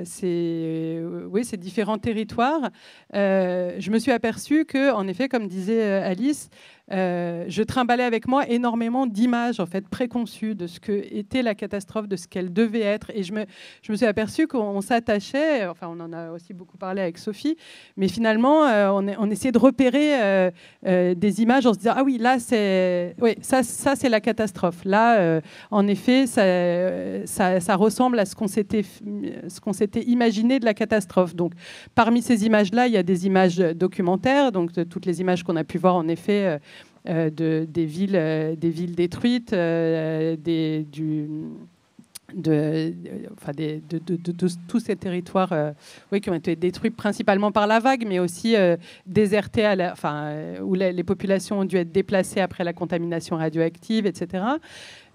ces différents territoires, je me suis aperçue que, en effet, comme disait Alice, je trimballais avec moi énormément d'images en fait préconçues de ce que était la catastrophe, de ce qu'elle devait être, et je me suis aperçue qu'on s'attachait, enfin on en a aussi beaucoup parlé avec Sophie, mais finalement on essayait de repérer des images en se disant ah oui, là ça c'est la catastrophe, là en effet ça ressemble à ce qu'on s'était imaginé de la catastrophe. Donc parmi ces images-là, il y a des images documentaires, donc de toutes les images qu'on a pu voir en effet des villes détruites, de tous ces territoires qui ont été détruits principalement par la vague, mais aussi désertés, où les populations ont dû être déplacées après la contamination radioactive, etc.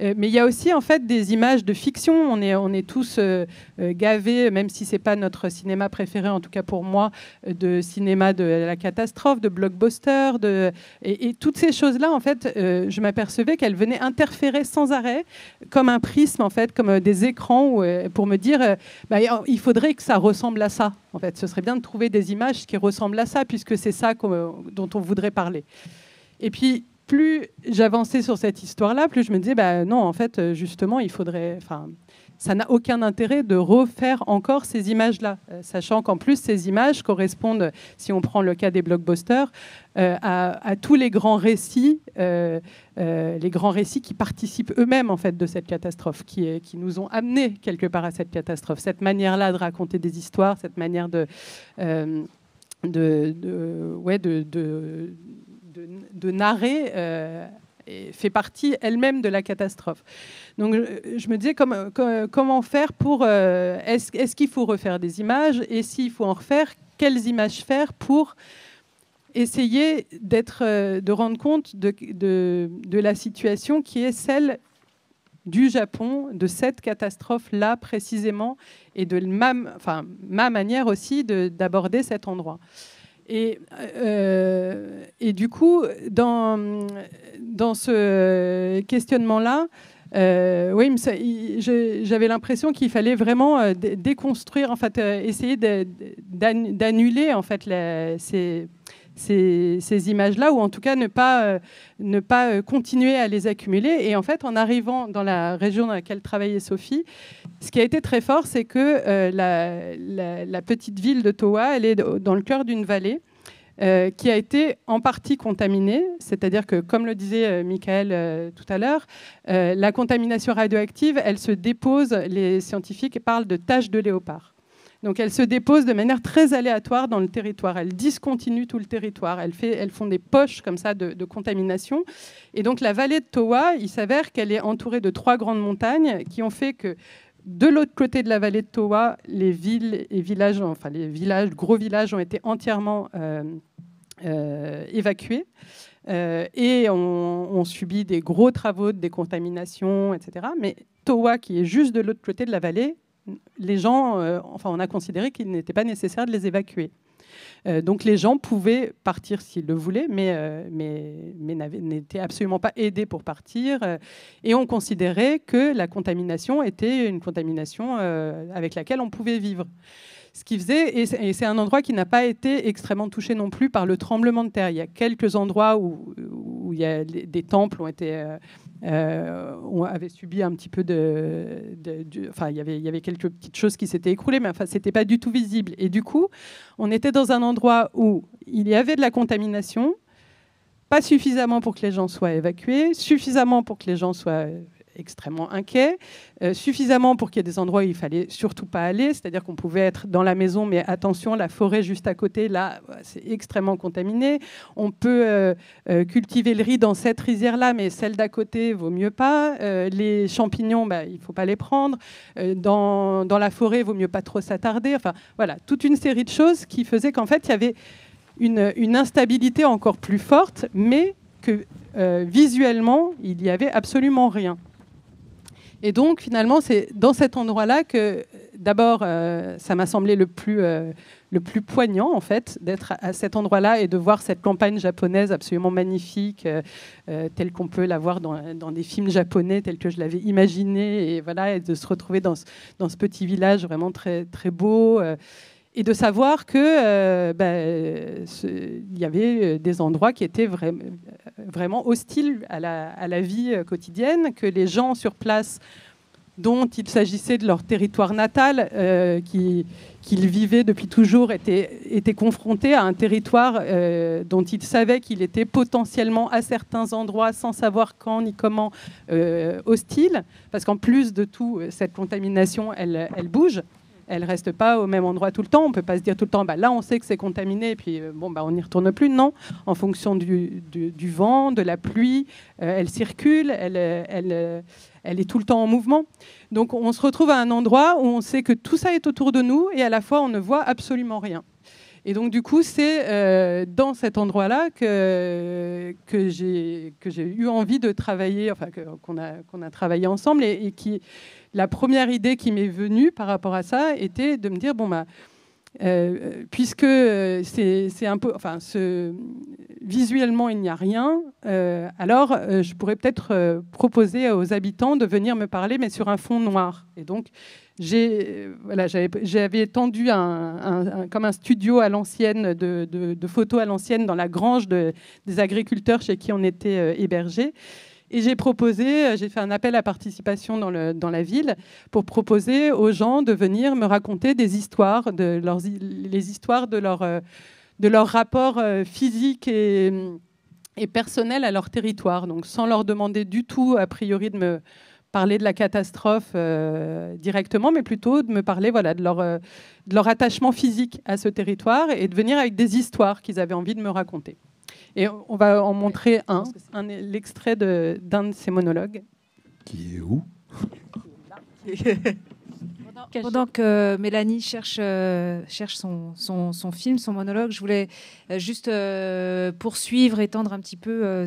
Mais il y a aussi en fait des images de fiction. On est tous gavés, même si c'est pas notre cinéma préféré, en tout cas pour moi, de cinéma de la catastrophe, de blockbuster, et toutes ces choses-là, en fait, je m'apercevais qu'elles venaient interférer sans arrêt, comme un prisme, en fait, comme des écrans, pour me dire, il faudrait que ça ressemble à ça. En fait, ce serait bien de trouver des images qui ressemblent à ça, puisque c'est ça dont on voudrait parler. Et puis plus j'avançais sur cette histoire-là, plus je me disais, non, en fait, justement, il faudrait... Ça n'a aucun intérêt de refaire encore ces images-là, sachant qu'en plus, ces images correspondent, si on prend le cas des blockbusters, à tous les grands récits qui participent eux-mêmes en fait, de cette catastrophe, qui nous ont amenés quelque part à cette catastrophe. Cette manière-là de raconter des histoires, cette manière de narrer fait partie elle-même de la catastrophe. Donc je me disais comment faire pour... est-ce qu'il faut refaire des images, et s'il faut en refaire, quelles images faire pour essayer de rendre compte de la situation qui est celle du Japon, de cette catastrophe-là précisément, et de ma manière aussi d'aborder cet endroit. Et du coup, dans ce questionnement-là, j'avais l'impression qu'il fallait vraiment déconstruire, en fait, essayer d'annuler en fait ces images-là, ou en tout cas ne pas continuer à les accumuler. Et en fait, en arrivant dans la région dans laquelle travaillait Sophie, ce qui a été très fort, c'est que la petite ville de Towa, elle est dans le cœur d'une vallée qui a été en partie contaminée, c'est-à-dire que, comme le disait Michael tout à l'heure, la contamination radioactive, elle se dépose, les scientifiques parlent de taches de léopard. Donc elles se déposent de manière très aléatoire dans le territoire. Elles discontinuent tout le territoire. Elles font des poches comme ça de contamination. Et donc la vallée de Towa, il s'avère qu'elle est entourée de 3 grandes montagnes qui ont fait que de l'autre côté de la vallée de Towa, les villes et villages, enfin les villages, gros villages ont été entièrement évacués. Et on subit des gros travaux de décontamination, etc. Mais Towa, qui est juste de l'autre côté de la vallée, les gens, on a considéré qu'il n'était pas nécessaire de les évacuer. Donc les gens pouvaient partir s'ils le voulaient, mais n'étaient absolument pas aidés pour partir. Et on considérait que la contamination était une contamination avec laquelle on pouvait vivre. Ce qui faisait, et c'est un endroit qui n'a pas été extrêmement touché non plus par le tremblement de terre. Il y a quelques endroits où il y a des temples avaient subi un petit peu il y avait quelques petites choses qui s'étaient écroulées, mais c'était pas du tout visible. Et du coup, on était dans un endroit où il y avait de la contamination, pas suffisamment pour que les gens soient évacués, suffisamment pour que les gens soient extrêmement inquiets, suffisamment pour qu'il y ait des endroits où il fallait surtout pas aller, c'est-à-dire qu'on pouvait être dans la maison, mais attention, la forêt juste à côté, là, c'est extrêmement contaminé. On peut cultiver le riz dans cette rizière-là, mais celle d'à côté, vaut mieux pas. Les champignons, il faut pas les prendre. Dans la forêt, vaut mieux pas trop s'attarder. Enfin, voilà, toute une série de choses qui faisaient qu'en fait, il y avait une instabilité encore plus forte, mais que visuellement, il n'y avait absolument rien. Et donc, finalement, c'est dans cet endroit-là que, d'abord, ça m'a semblé le plus poignant, en fait, d'être à cet endroit-là et de voir cette campagne japonaise absolument magnifique, telle qu'on peut la voir dans des films japonais, telle que je l'avais imaginée, et voilà, et de se retrouver dans ce petit village vraiment très, très beau. Et de savoir qu'il y avait des endroits qui étaient vraiment hostiles à la vie quotidienne, que les gens sur place, dont il s'agissait de leur territoire natal, qu'ils vivaient depuis toujours, étaient confrontés à un territoire dont ils savaient qu'il était potentiellement à certains endroits, sans savoir quand ni comment, hostile. Parce qu'en plus de tout, cette contamination, elle bouge. Elle ne reste pas au même endroit tout le temps. On ne peut pas se dire tout le temps, là, on sait que c'est contaminé, et puis on n'y retourne plus. Non, en fonction du vent, de la pluie, elle circule, elle est tout le temps en mouvement. Donc, on se retrouve à un endroit où on sait que tout ça est autour de nous, et à la fois, on ne voit absolument rien. Et donc, du coup, c'est dans cet endroit-là que j'ai eu envie de travailler, qu'on a travaillé ensemble, et qui... La première idée qui m'est venue par rapport à ça était de me dire, puisque c'est un peu... visuellement, il n'y a rien, alors je pourrais peut-être proposer aux habitants de venir me parler, mais sur un fond noir. Et donc, j'avais tendu comme un studio à l'ancienne, de photos à l'ancienne, dans la grange des agriculteurs chez qui on était hébergés. Et j'ai fait un appel à participation dans la ville pour proposer aux gens de venir me raconter des histoires, les histoires de leur rapport physique et personnel à leur territoire. Donc sans leur demander du tout, a priori, de me parler de la catastrophe directement, mais plutôt de me parler de leur attachement physique à ce territoire et de venir avec des histoires qu'ils avaient envie de me raconter. Et on va en montrer l'extrait d'un de ces monologues. Qui est où ? Pendant que Mélanie cherche son film, son monologue, je voulais juste poursuivre, étendre un petit peu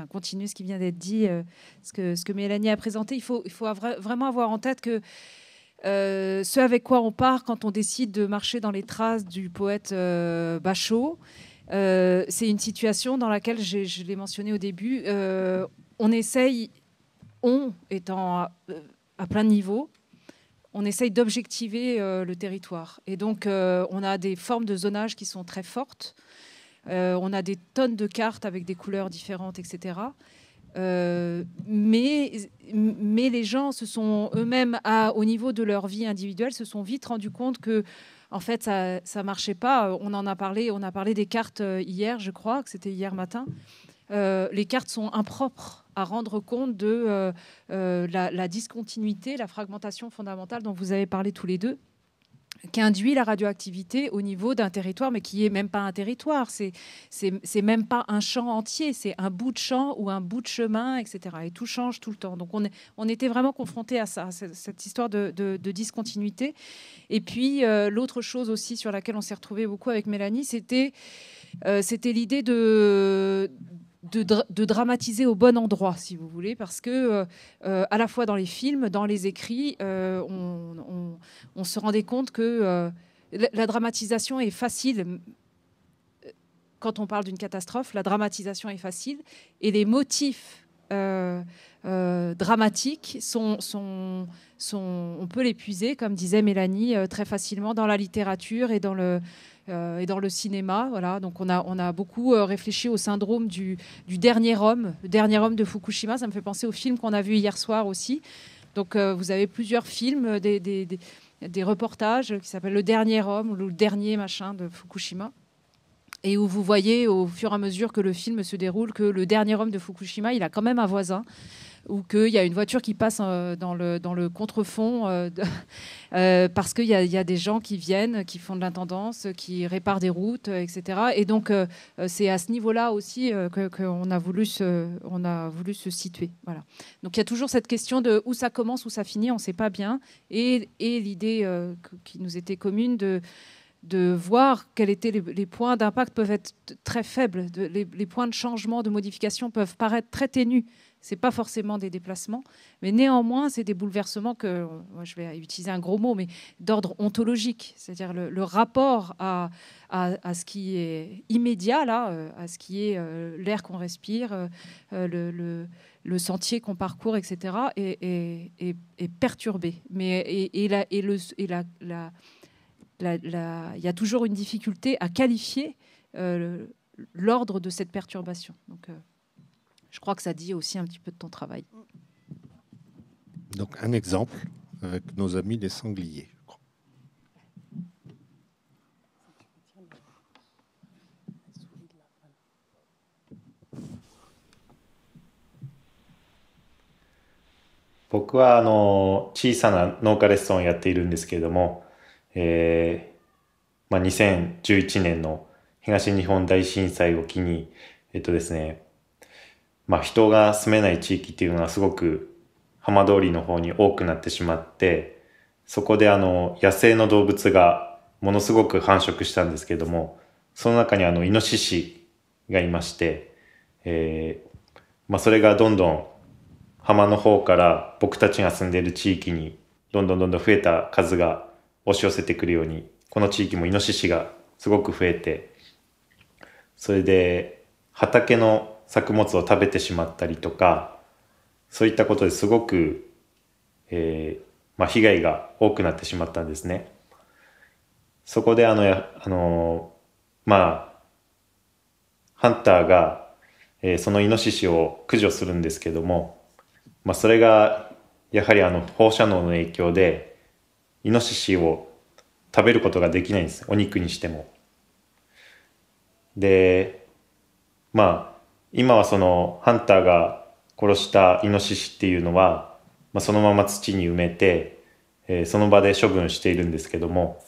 continuer ce qui vient d'être dit, ce que Mélanie a présenté. Il faut vraiment avoir en tête que ce avec quoi on part quand on décide de marcher dans les traces du poète Bachot, c'est une situation dans laquelle, je l'ai mentionné au début, on essaye, étant à plein niveau, on essaye d'objectiver le territoire. Et donc, on a des formes de zonage qui sont très fortes. On a des tonnes de cartes avec des couleurs différentes, etc. Mais les gens se sont eux-mêmes, au niveau de leur vie individuelle, se sont vite rendus compte que en fait, ça marchait pas. On a parlé des cartes hier, je crois, que c'était hier matin. Les cartes sont impropres à rendre compte de la discontinuité, la fragmentation fondamentale dont vous avez parlé tous les deux, qu'induit la radioactivité au niveau d'un territoire, mais qui n'est même pas un territoire, c'est même pas un champ entier, c'est un bout de champ ou un bout de chemin, etc. Et tout change tout le temps. Donc on était vraiment confrontés à ça, cette histoire de discontinuité. Et puis l'autre chose aussi sur laquelle on s'est retrouvé beaucoup avec Mélanie, c'était l'idée de dramatiser au bon endroit, si vous voulez, parce que à la fois dans les films, dans les écrits, on se rendait compte que la dramatisation est facile. Quand on parle d'une catastrophe, la dramatisation est facile, et les motifs dramatiques on peut les puiser, comme disait Mélanie, très facilement dans la littérature et dans le cinéma. Voilà. Donc on a beaucoup réfléchi au syndrome du dernier homme, le dernier homme de Fukushima. Ça me fait penser au film qu'on a vu hier soir aussi. Donc vous avez plusieurs films, des reportages qui s'appellent Le dernier homme ou Le dernier machin de Fukushima, et où vous voyez au fur et à mesure que le film se déroule que le dernier homme de Fukushima, il a quand même un voisin, ou qu'il y a une voiture qui passe dans le contrefond parce qu'il y a des gens qui viennent, qui font de l'intendance, qui réparent des routes, etc. Et donc, c'est à ce niveau-là aussi qu'on a voulu se situer. Voilà. Donc, il y a toujours cette question de où ça commence, où ça finit, on ne sait pas bien. Et l'idée qui nous était commune de voir quels étaient les points d'impact peuvent être très faibles, les points de changement, de modification peuvent paraître très ténus. Ce n'est pas forcément des déplacements, mais néanmoins, c'est des bouleversements que, moi, je vais utiliser un gros mot, mais d'ordre ontologique, c'est-à-dire le rapport à ce qui est immédiat, là, à ce qui est l'air qu'on respire, le sentier qu'on parcourt, etc., est perturbé. Mais il y a toujours une difficulté à qualifier l'ordre de cette perturbation. Donc, je crois que ça dit aussi un petit peu de ton travail. Donc, un exemple avec nos amis les sangliers. 僕は小さな農家レッスンをやっているんですけれども、2011年の東日本大震災を機に、ですね、人が住めない地域っていうのがすごく浜通りの方に多くなってしまって、そこで野生の動物がものすごく繁殖したんですけれども、その中にイノシシがいまして、それがどんどん浜の方から僕たちが住んでいる地域にどんどん増えた数が押し寄せてくるように、この地域もイノシシがすごく増えて、それで畑の作物を食べてしまったりとか、そういったことですごく、被害が多くなってしまったんですね。そこでハンターが、そのイノシシを駆除するんですけども、それがやはり放射能の影響でイノシシを食べることができないんです。お肉にしても。で、今はそのハンターが殺したイノシシっていうのは、そのまま土に埋めて、その場で処分しているんですけども、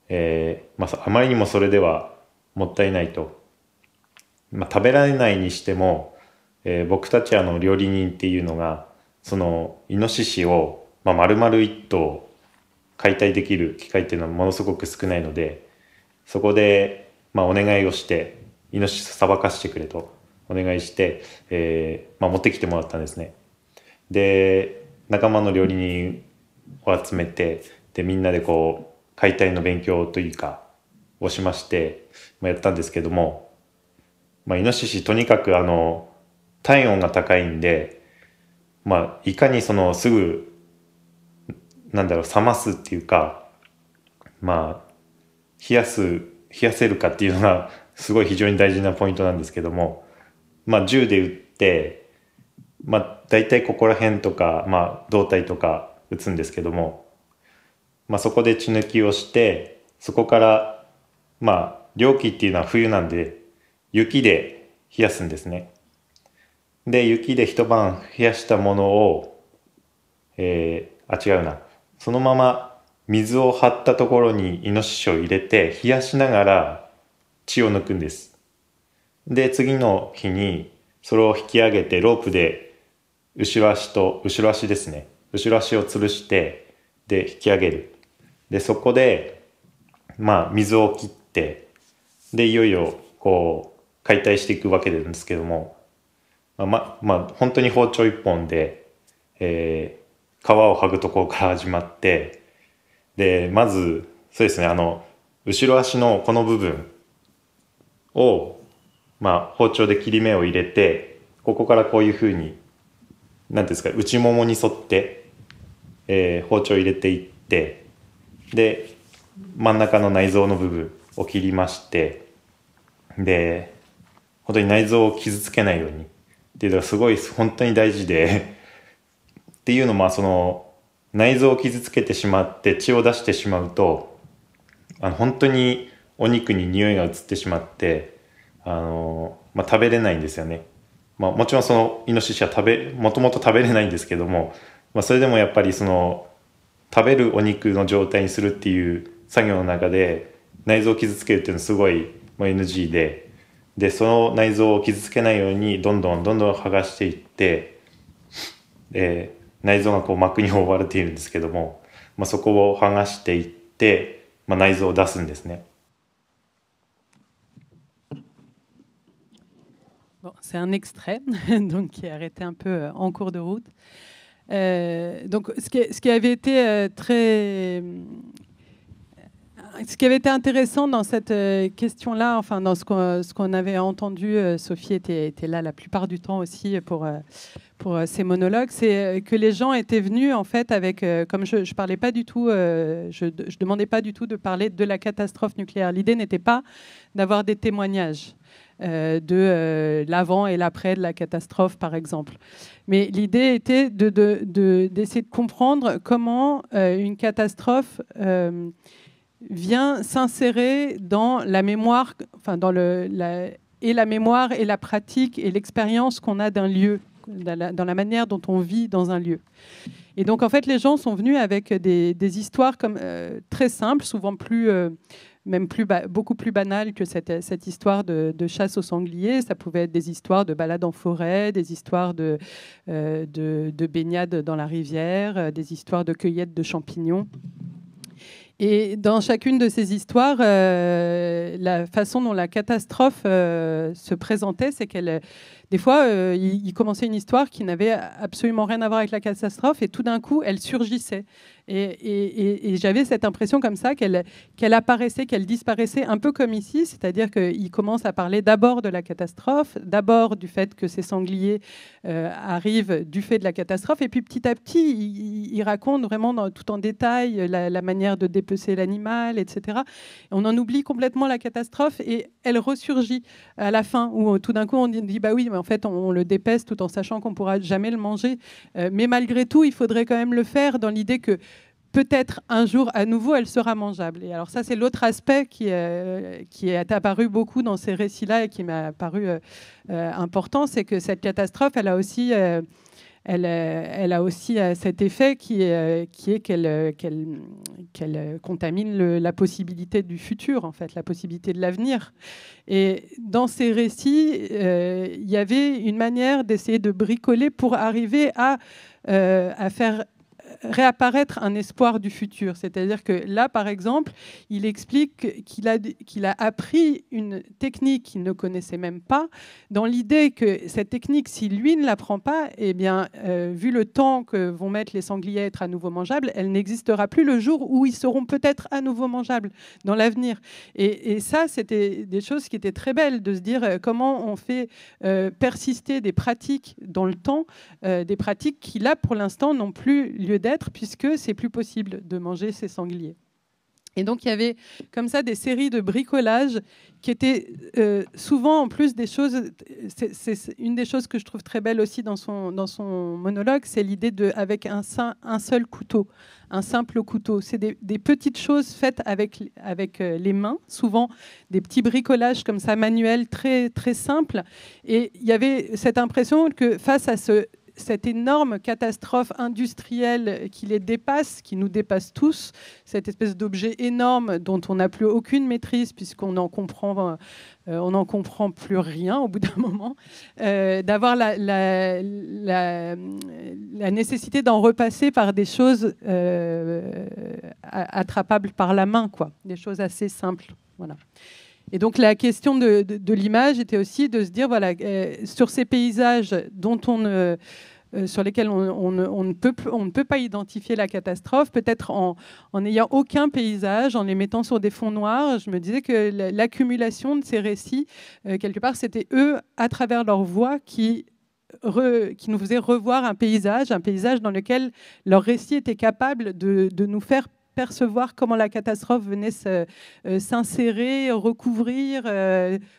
あまりにもそれではもったいないと。食べられないにしても、僕たち料理人っていうのがそのイノシシを、丸々一頭解体できる機会っていうのはものすごく少ないので、そこで、お願いをしてイノシシさばかしてくれとお願いして、持ってきてもらったんですね。で、仲間の料理人を集めて、でみんなでこう解体の勉強というかをしまして、やったんですけども、イノシシとにかく体温が高いんで、いかにそのすぐ冷ますっていうか、冷やせるかっていうのがすごい非常に大事なポイントなんですけども、銃で撃って、大体ここら辺とか、胴体とか撃つんですけども、そこで血抜きをして、そこから猟期っていうのは冬なんで雪で冷やすんですね。で雪で一晩冷やしたものを、違うな、そのまま水を張ったところにイノシシを入れて冷やしながら血を抜くんです。で次の日にそれを引き上げてロープで後ろ足ですね、後ろ足を吊るしてで引き上げる。でそこで水を切って、でいよいよこう解体していくわけなんですけども、本当に包丁一本で、皮を剥ぐところから始まって、でまずそうですね、後ろ足のこの部分を、包丁で切り目を入れて、ここからこういうふうに何ですか、内ももに沿って、包丁を入れていって、で真ん中の内臓の部分を切りまして、で本当に内臓を傷つけないようにっていうのがすごい本当に大事でっていうのも、その内臓を傷つけてしまって血を出してしまうと、本当にお肉に匂いが移ってしまって、食べれないんですよね。もちろんそのイノシシはもともと食べれないんですけども、それでもやっぱりその食べるお肉の状態にするっていう作業の中で内臓を傷つけるっていうのはすごい NG で、その内臓を傷つけないようにどんどん剥がしていって、内臓がこう膜に覆われているんですけども、そこを剥がしていって、内臓を出すんですね。Bon, c'est un extrait donc, qui est arrêté un peu en cours de route. Donc, ce qui avait été ce qui avait été intéressant dans cette question-là, enfin dans ce qu'on avait entendu, Sophie était là la plupart du temps aussi pour ces monologues, c'est que les gens étaient venus en fait avec, comme je parlais pas du tout, je demandais pas du tout de parler de la catastrophe nucléaire. L'idée n'était pas d'avoir des témoignages de l'avant et l'après de la catastrophe, par exemple. Mais l'idée était d'essayer de comprendre comment une catastrophe vient s'insérer dans la mémoire, enfin dans la mémoire et la pratique et l'expérience qu'on a d'un lieu, dans la manière dont on vit dans un lieu. Et donc en fait, les gens sont venus avec des histoires comme très simples, souvent beaucoup plus banales que cette histoire de chasse au sanglier. Ça pouvait être des histoires de balades en forêt, des histoires de baignade dans la rivière, des histoires de cueillette de champignons. Et dans chacune de ces histoires, la façon dont la catastrophe se présentait, c'est qu'elle, des fois, il commençait une histoire qui n'avait absolument rien à voir avec la catastrophe, et tout d'un coup, elle surgissait. Et j'avais cette impression comme ça qu'elle apparaissait, qu'elle disparaissait, un peu comme ici, c'est-à-dire qu'il commence à parler d'abord de la catastrophe, d'abord du fait que ces sangliers arrivent du fait de la catastrophe, et puis petit à petit, il raconte vraiment tout en détail la manière de dépecer l'animal, etc. On en oublie complètement la catastrophe, et elle ressurgit à la fin, où tout d'un coup on dit bah oui, mais en fait on le dépèce tout en sachant qu'on ne pourra jamais le manger, mais malgré tout il faudrait quand même le faire dans l'idée que peut-être un jour à nouveau elle sera mangeable. Et alors ça c'est l'autre aspect qui est apparu beaucoup dans ces récits-là et qui m'a paru important, c'est que cette catastrophe elle a aussi cet effet qui est qu'elle contamine la possibilité du futur, en fait, la possibilité de l'avenir. Et dans ces récits, il y avait une manière d'essayer de bricoler pour arriver à faire réapparaître un espoir du futur. C'est-à-dire que là, par exemple, il explique qu'il a appris une technique qu'il ne connaissait même pas, dans l'idée que cette technique, si lui ne l'apprend pas, eh bien, vu le temps que vont mettre les sangliers à être à nouveau mangeables, elle n'existera plus le jour où ils seront peut-être à nouveau mangeables dans l'avenir. Et ça, c'était des choses qui étaient très belles, de se dire comment on fait persister des pratiques dans le temps, des pratiques qui, là, pour l'instant, n'ont plus lieu d'être, puisque c'est plus possible de manger ces sangliers. Et donc, il y avait comme ça des séries de bricolages qui étaient souvent en plus des choses... C'est une des choses que je trouve très belle aussi dans son monologue, c'est l'idée avec un seul couteau, un simple couteau. C'est des petites choses faites avec les mains, souvent des petits bricolages comme ça, manuels, très, très simples. Et il y avait cette impression que face à cette énorme catastrophe industrielle qui les dépasse, qui nous dépasse tous, cette espèce d'objet énorme dont on n'a plus aucune maîtrise puisqu'on n'en comprend plus rien au bout d'un moment, d'avoir la nécessité d'en repasser par des choses attrapables par la main, quoi, des choses assez simples. Voilà. Et donc la question de l'image était aussi de se dire, voilà, sur ces paysages sur lesquels on ne peut pas identifier la catastrophe, peut-être en n'ayant aucun paysage, en les mettant sur des fonds noirs, je me disais que l'accumulation de ces récits, quelque part, c'était eux, à travers leur voix, qui nous faisaient revoir un paysage dans lequel leur récit était capable de nous faire percevoir comment la catastrophe venait s'insérer, recouvrir,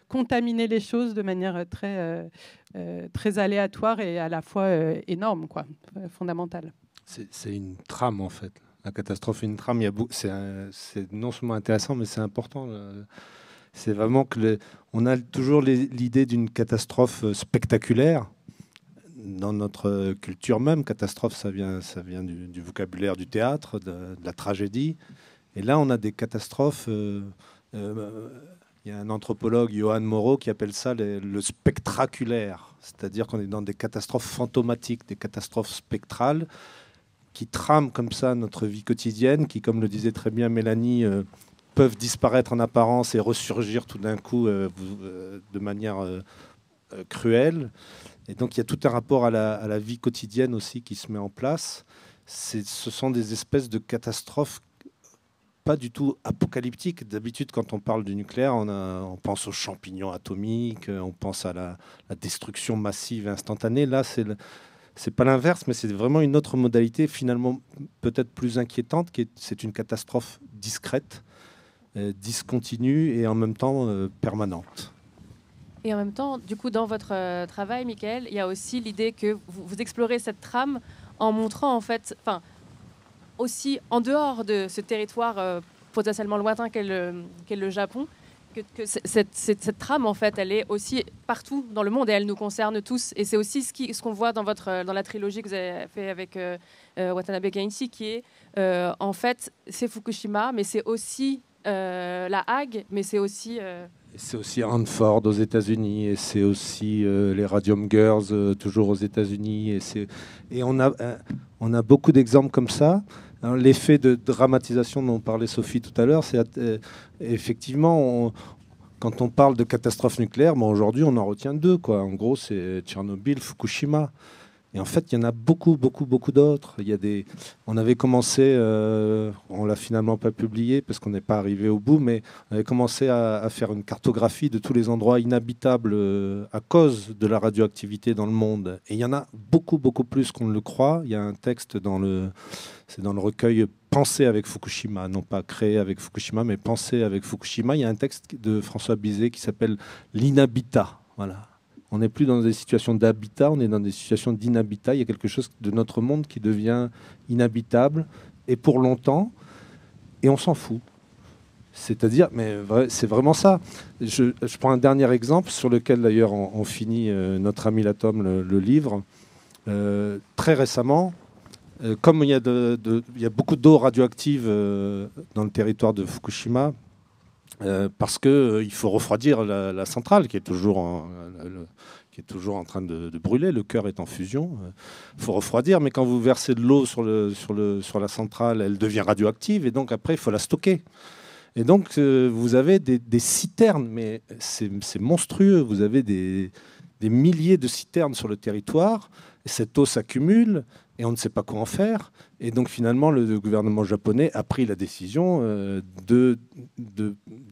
contaminer les choses de manière très aléatoire et à la fois énorme, quoi, fondamentale. C'est une trame, en fait. La catastrophe est une trame. C'est non seulement intéressant, mais c'est important. C'est vraiment on a toujours l'idée d'une catastrophe spectaculaire. Dans notre culture même, catastrophe, ça vient du vocabulaire du théâtre, de la tragédie. Et là, on a des catastrophes. Il y a un anthropologue, Johan Moreau, qui appelle ça le spectraculaire. C'est-à-dire qu'on est dans des catastrophes fantomatiques, des catastrophes spectrales, qui trament comme ça notre vie quotidienne, qui, comme le disait très bien Mélanie, peuvent disparaître en apparence et ressurgir tout d'un coup de manière cruelle. Et donc, il y a tout un rapport à la vie quotidienne aussi qui se met en place. Ce sont des espèces de catastrophes pas du tout apocalyptiques. D'habitude, quand on parle du nucléaire, on pense aux champignons atomiques, on pense à la destruction massive et instantanée. Là, c'est pas l'inverse, mais c'est vraiment une autre modalité, finalement peut-être plus inquiétante, c'est une catastrophe discrète, discontinue et en même temps permanente. Et en même temps, du coup, dans votre travail, Michael, il y a aussi l'idée que vous explorez cette trame en montrant, en fait, aussi en dehors de ce territoire potentiellement lointain qu'est le Japon, que cette trame, en fait, elle est aussi partout dans le monde et elle nous concerne tous. Et c'est aussi ce qu'on voit dans la trilogie que vous avez fait avec Watanabe Kenichi, qui est, en fait, c'est Fukushima, mais c'est aussi La Hague, mais c'est aussi... C'est aussi Hanford aux États-Unis, et c'est aussi les Radium Girls toujours aux États-Unis, et on a beaucoup d'exemples comme ça. L'effet de dramatisation dont parlait Sophie tout à l'heure, c'est effectivement quand on parle de catastrophe nucléaire, aujourd'hui on en retient deux, quoi. En gros, c'est Tchernobyl, Fukushima. Et en fait, il y en a beaucoup, beaucoup, beaucoup d'autres. On avait commencé, on l'a finalement pas publié parce qu'on n'est pas arrivé au bout, mais on avait commencé à faire une cartographie de tous les endroits inhabitables à cause de la radioactivité dans le monde. Et il y en a beaucoup, beaucoup plus qu'on ne le croit. Il y a un texte c'est dans le recueil Penser avec Fukushima, non pas créer avec Fukushima, mais Penser avec Fukushima. Il y a un texte de François Bizet qui s'appelle L'inhabitat. Voilà. On n'est plus dans des situations d'habitat, on est dans des situations d'inhabitat. Il y a quelque chose de notre monde qui devient inhabitable, et pour longtemps, et on s'en fout. C'est-à-dire, mais c'est vraiment ça. Je prends un dernier exemple, sur lequel d'ailleurs on finit notre ami l'atome, le livre. Très récemment, comme il y a beaucoup d'eau radioactive dans le territoire de Fukushima, parce qu'il faut refroidir la centrale qui est toujours en train de brûler, le cœur est en fusion. Il faut refroidir, mais quand vous versez de l'eau sur la centrale, elle devient radioactive, et donc après, il faut la stocker. Et donc, vous avez des citernes, mais c'est monstrueux. Vous avez des milliers de citernes sur le territoire, et cette eau s'accumule, et on ne sait pas quoi en faire. Et donc finalement, le gouvernement japonais a pris la décision de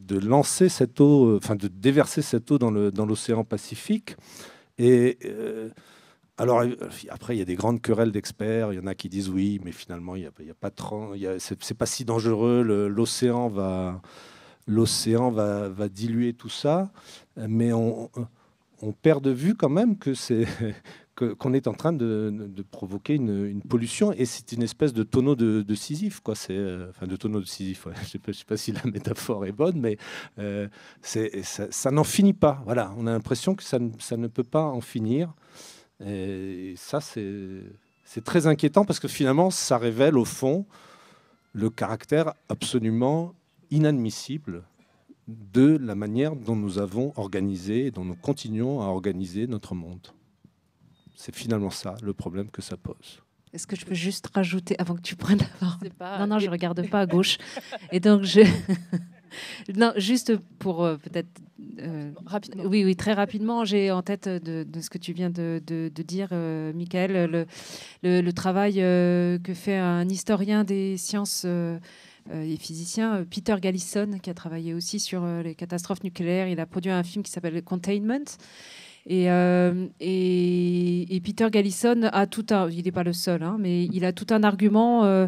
lancer cette eau, de déverser cette eau dans l'océan Pacifique. Et Alors après, il y a des grandes querelles d'experts. Il y en a qui disent oui, mais finalement, il y a pas c'est pas si dangereux. L'océan va diluer tout ça, mais on perd de vue quand même que qu'on est en train de provoquer une pollution, et c'est une espèce de tonneau de Sisyphe, quoi. Enfin, de tonneau de Sisyphe. Ouais. Je sais pas si la métaphore est bonne, mais ça n'en finit pas. Voilà, on a l'impression que ça ne peut pas en finir. Et ça, c'est très inquiétant parce que finalement, ça révèle au fond le caractère absolument inadmissible de la manière dont nous avons organisé et dont nous continuons à organiser notre monde. C'est finalement ça le problème que ça pose. Est-ce que je peux juste rajouter, avant que tu prennes la parole? Non, je ne regarde pas à gauche. Et donc, non, juste pour peut-être... rapidement. Oui, très rapidement, j'ai en tête de ce que tu viens de dire, Michael, le travail que fait un historien des sciences et physicien, Peter Gallison, qui a travaillé aussi sur les catastrophes nucléaires. Il a produit un film qui s'appelle Containment. Et Peter Gallison a tout un... Il n'est pas le seul, hein, mais il a tout un argument dans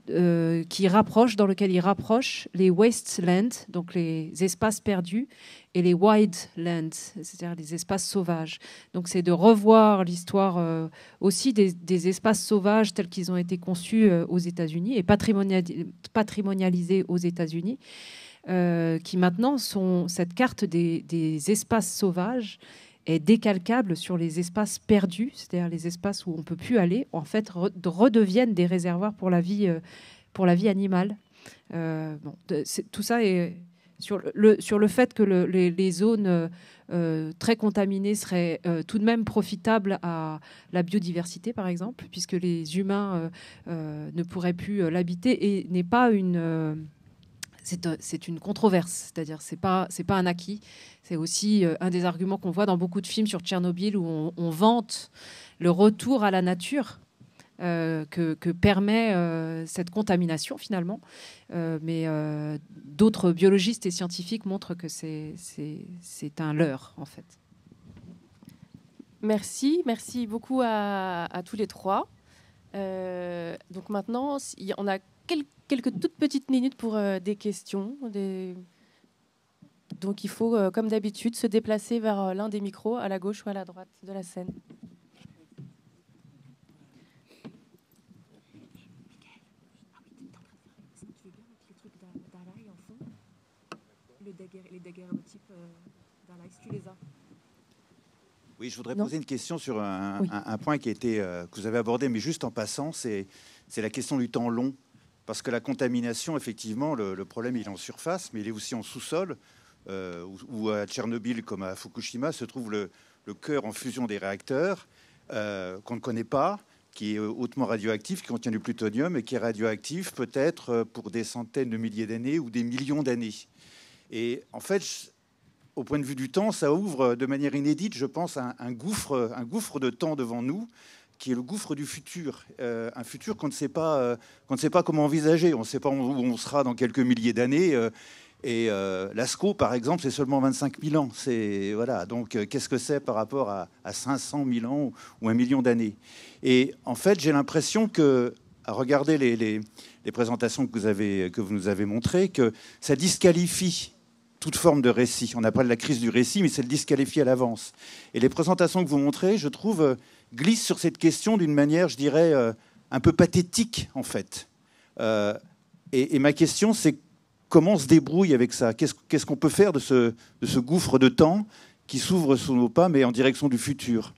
lequel il rapproche les wastelands, donc les espaces perdus, et les wildlands, c'est-à-dire les espaces sauvages. Donc c'est de revoir l'histoire aussi des espaces sauvages tels qu'ils ont été conçus aux États-Unis et patrimonialisés aux États-Unis, qui maintenant sont... Cette carte des espaces sauvages est décalcable sur les espaces perdus, c'est-à-dire les espaces où on ne peut plus aller, en fait, redeviennent des réservoirs pour la vie animale. Tout ça est sur le fait que les zones très contaminées seraient tout de même profitables à la biodiversité, par exemple, puisque les humains ne pourraient plus l'habiter, et n'est pas une... C'est une controverse, c'est-à-dire c'est pas un acquis. C'est aussi un des arguments qu'on voit dans beaucoup de films sur Tchernobyl, où on vante le retour à la nature que permet cette contamination finalement. Mais d'autres biologistes et scientifiques montrent que c'est un leurre en fait. Merci beaucoup à tous les trois. Donc maintenant, on a quelques toutes petites minutes pour des questions. Donc il faut, comme d'habitude, se déplacer vers l'un des micros, à la gauche ou à la droite de la scène. Les daguerréotypes d'Alain, si tu les as. Oui, je voudrais poser une question sur un point qui a été, que vous avez abordé, mais juste en passant, c'est la question du temps long. Parce que la contamination, effectivement, le problème, il est en surface, mais il est aussi en sous-sol, où à Tchernobyl, comme à Fukushima, se trouve le cœur en fusion des réacteurs, qu'on ne connaît pas, qui est hautement radioactif, qui contient du plutonium, et qui est radioactif peut-être pour des centaines de milliers d'années ou des millions d'années. Et en fait, au point de vue du temps, ça ouvre de manière inédite, je pense, un gouffre de temps devant nous, qui est le gouffre du futur, un futur qu'on ne sait pas comment envisager. On ne sait pas où on sera dans quelques milliers d'années. Et Lascaux, par exemple, c'est seulement 25 000 ans. Voilà. Donc, qu'est-ce que c'est par rapport à 500 000 ans ou 1 million d'années? Et en fait, j'ai l'impression que, à regarder les présentations que vous nous avez montrées, que ça disqualifie toute forme de récit. On appelle la crise du récit, mais c'est le disqualifier à l'avance. Et les présentations que vous montrez, je trouve, glissent sur cette question d'une manière, je dirais, un peu pathétique, en fait. Et ma question, c'est comment on se débrouille avec ça? Qu'est-ce qu'on peut faire de ce gouffre de temps qui s'ouvre sous nos pas, mais en direction du futur?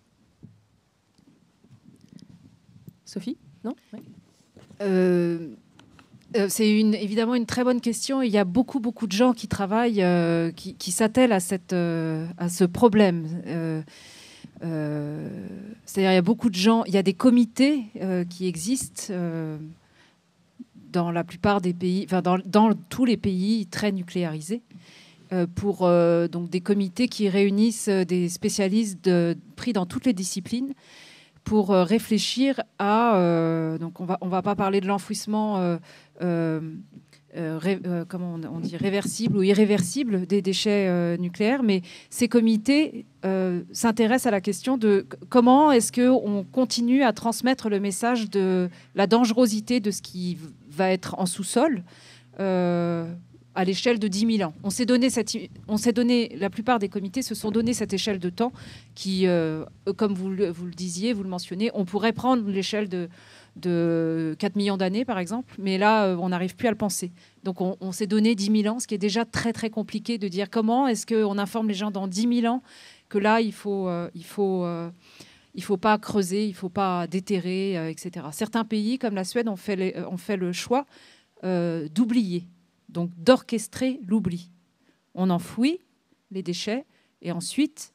Sophie? Non? Ouais. C'est évidemment une très bonne question. Il y a beaucoup de gens qui travaillent, qui s'attellent à ce problème. C'est-à-dire, il y a beaucoup de gens, il y a des comités qui existent dans la plupart des pays, enfin dans tous les pays très nucléarisés, pour donc des comités qui réunissent des spécialistes pris dans toutes les disciplines pour réfléchir à... donc on va pas parler de l'enfouissement comment on dit, réversibles ou irréversibles des déchets nucléaires, mais ces comités s'intéressent à la question de comment est-ce qu'on continue à transmettre le message de la dangerosité de ce qui va être en sous-sol à l'échelle de 10 000 ans. On s'est donné, la plupart des comités se sont donné cette échelle de temps qui, comme vous le disiez, vous le mentionnez, on pourrait prendre l'échelle de 4 millions d'années, par exemple, mais là, on n'arrive plus à le penser. Donc, on s'est donné 10 000 ans, ce qui est déjà très, très compliqué de dire comment est-ce qu'on informe les gens dans 10 000 ans que là, il faut pas creuser, il ne faut pas déterrer, etc. Certains pays, comme la Suède, ont fait le choix d'oublier, donc d'orchestrer l'oubli. On enfouit les déchets et ensuite,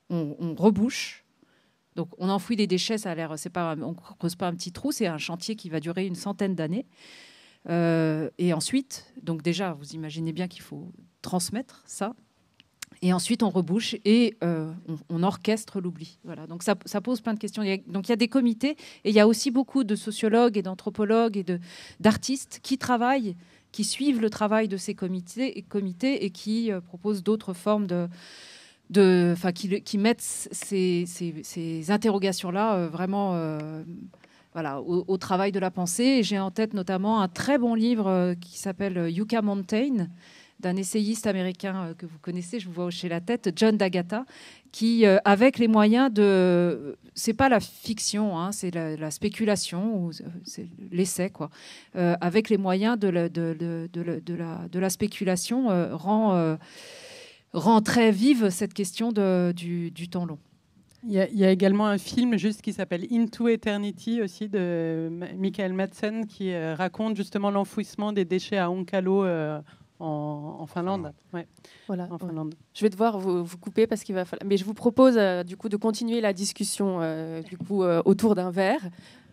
on rebouche. Donc, on enfouit des déchets, ça a l'air, on ne creuse pas un petit trou, c'est un chantier qui va durer une centaine d'années. Et ensuite, donc déjà, vous imaginez bien qu'il faut transmettre ça. Et ensuite, on rebouche et on orchestre l'oubli. Voilà. Donc, ça pose plein de questions. Donc, il y a des comités et il y a aussi beaucoup de sociologues et d'anthropologues et d'artistes qui travaillent, qui suivent le travail de ces comités et qui proposent d'autres formes qui mettent ces interrogations-là vraiment voilà, au travail de la pensée. Et j'ai en tête notamment un très bon livre qui s'appelle Yucca Mountain, d'un essayiste américain que vous connaissez, je vous vois hocher la tête, John D'Agata, qui, avec les moyens de... C'est pas la fiction, hein, c'est la spéculation, ou c'est l'essai, quoi. Avec les moyens de la spéculation, rend très vive cette question du temps long. Il y a également un film juste qui s'appelle Into Eternity aussi de Michael Madsen qui raconte justement l'enfouissement des déchets à Onkalo en Finlande. Ouais. Voilà. En Finlande. Je vais devoir vous couper parce qu'il va falloir. Mais je vous propose du coup de continuer la discussion autour d'un verre.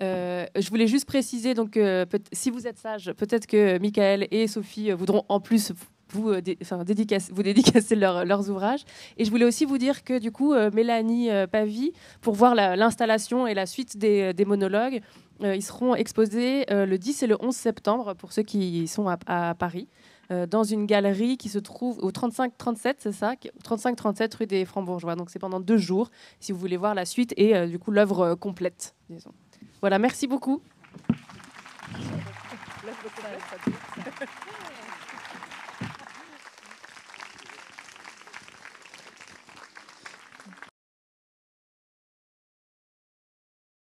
Je voulais juste préciser donc si vous êtes sage, peut-être que Michael et Sophie voudront en plus vous dédicacer leurs ouvrages. Et je voulais aussi vous dire que du coup, Mélanie Pavie, pour voir l'installation et la suite des monologues, ils seront exposés le 10 et le 11 septembre pour ceux qui sont à Paris, dans une galerie qui se trouve au 35-37, c'est ça, 35-37 rue des Francs-Bourgeois. Donc c'est pendant 2 jours, si vous voulez voir la suite et du coup l'œuvre complète, disons. Voilà, merci beaucoup.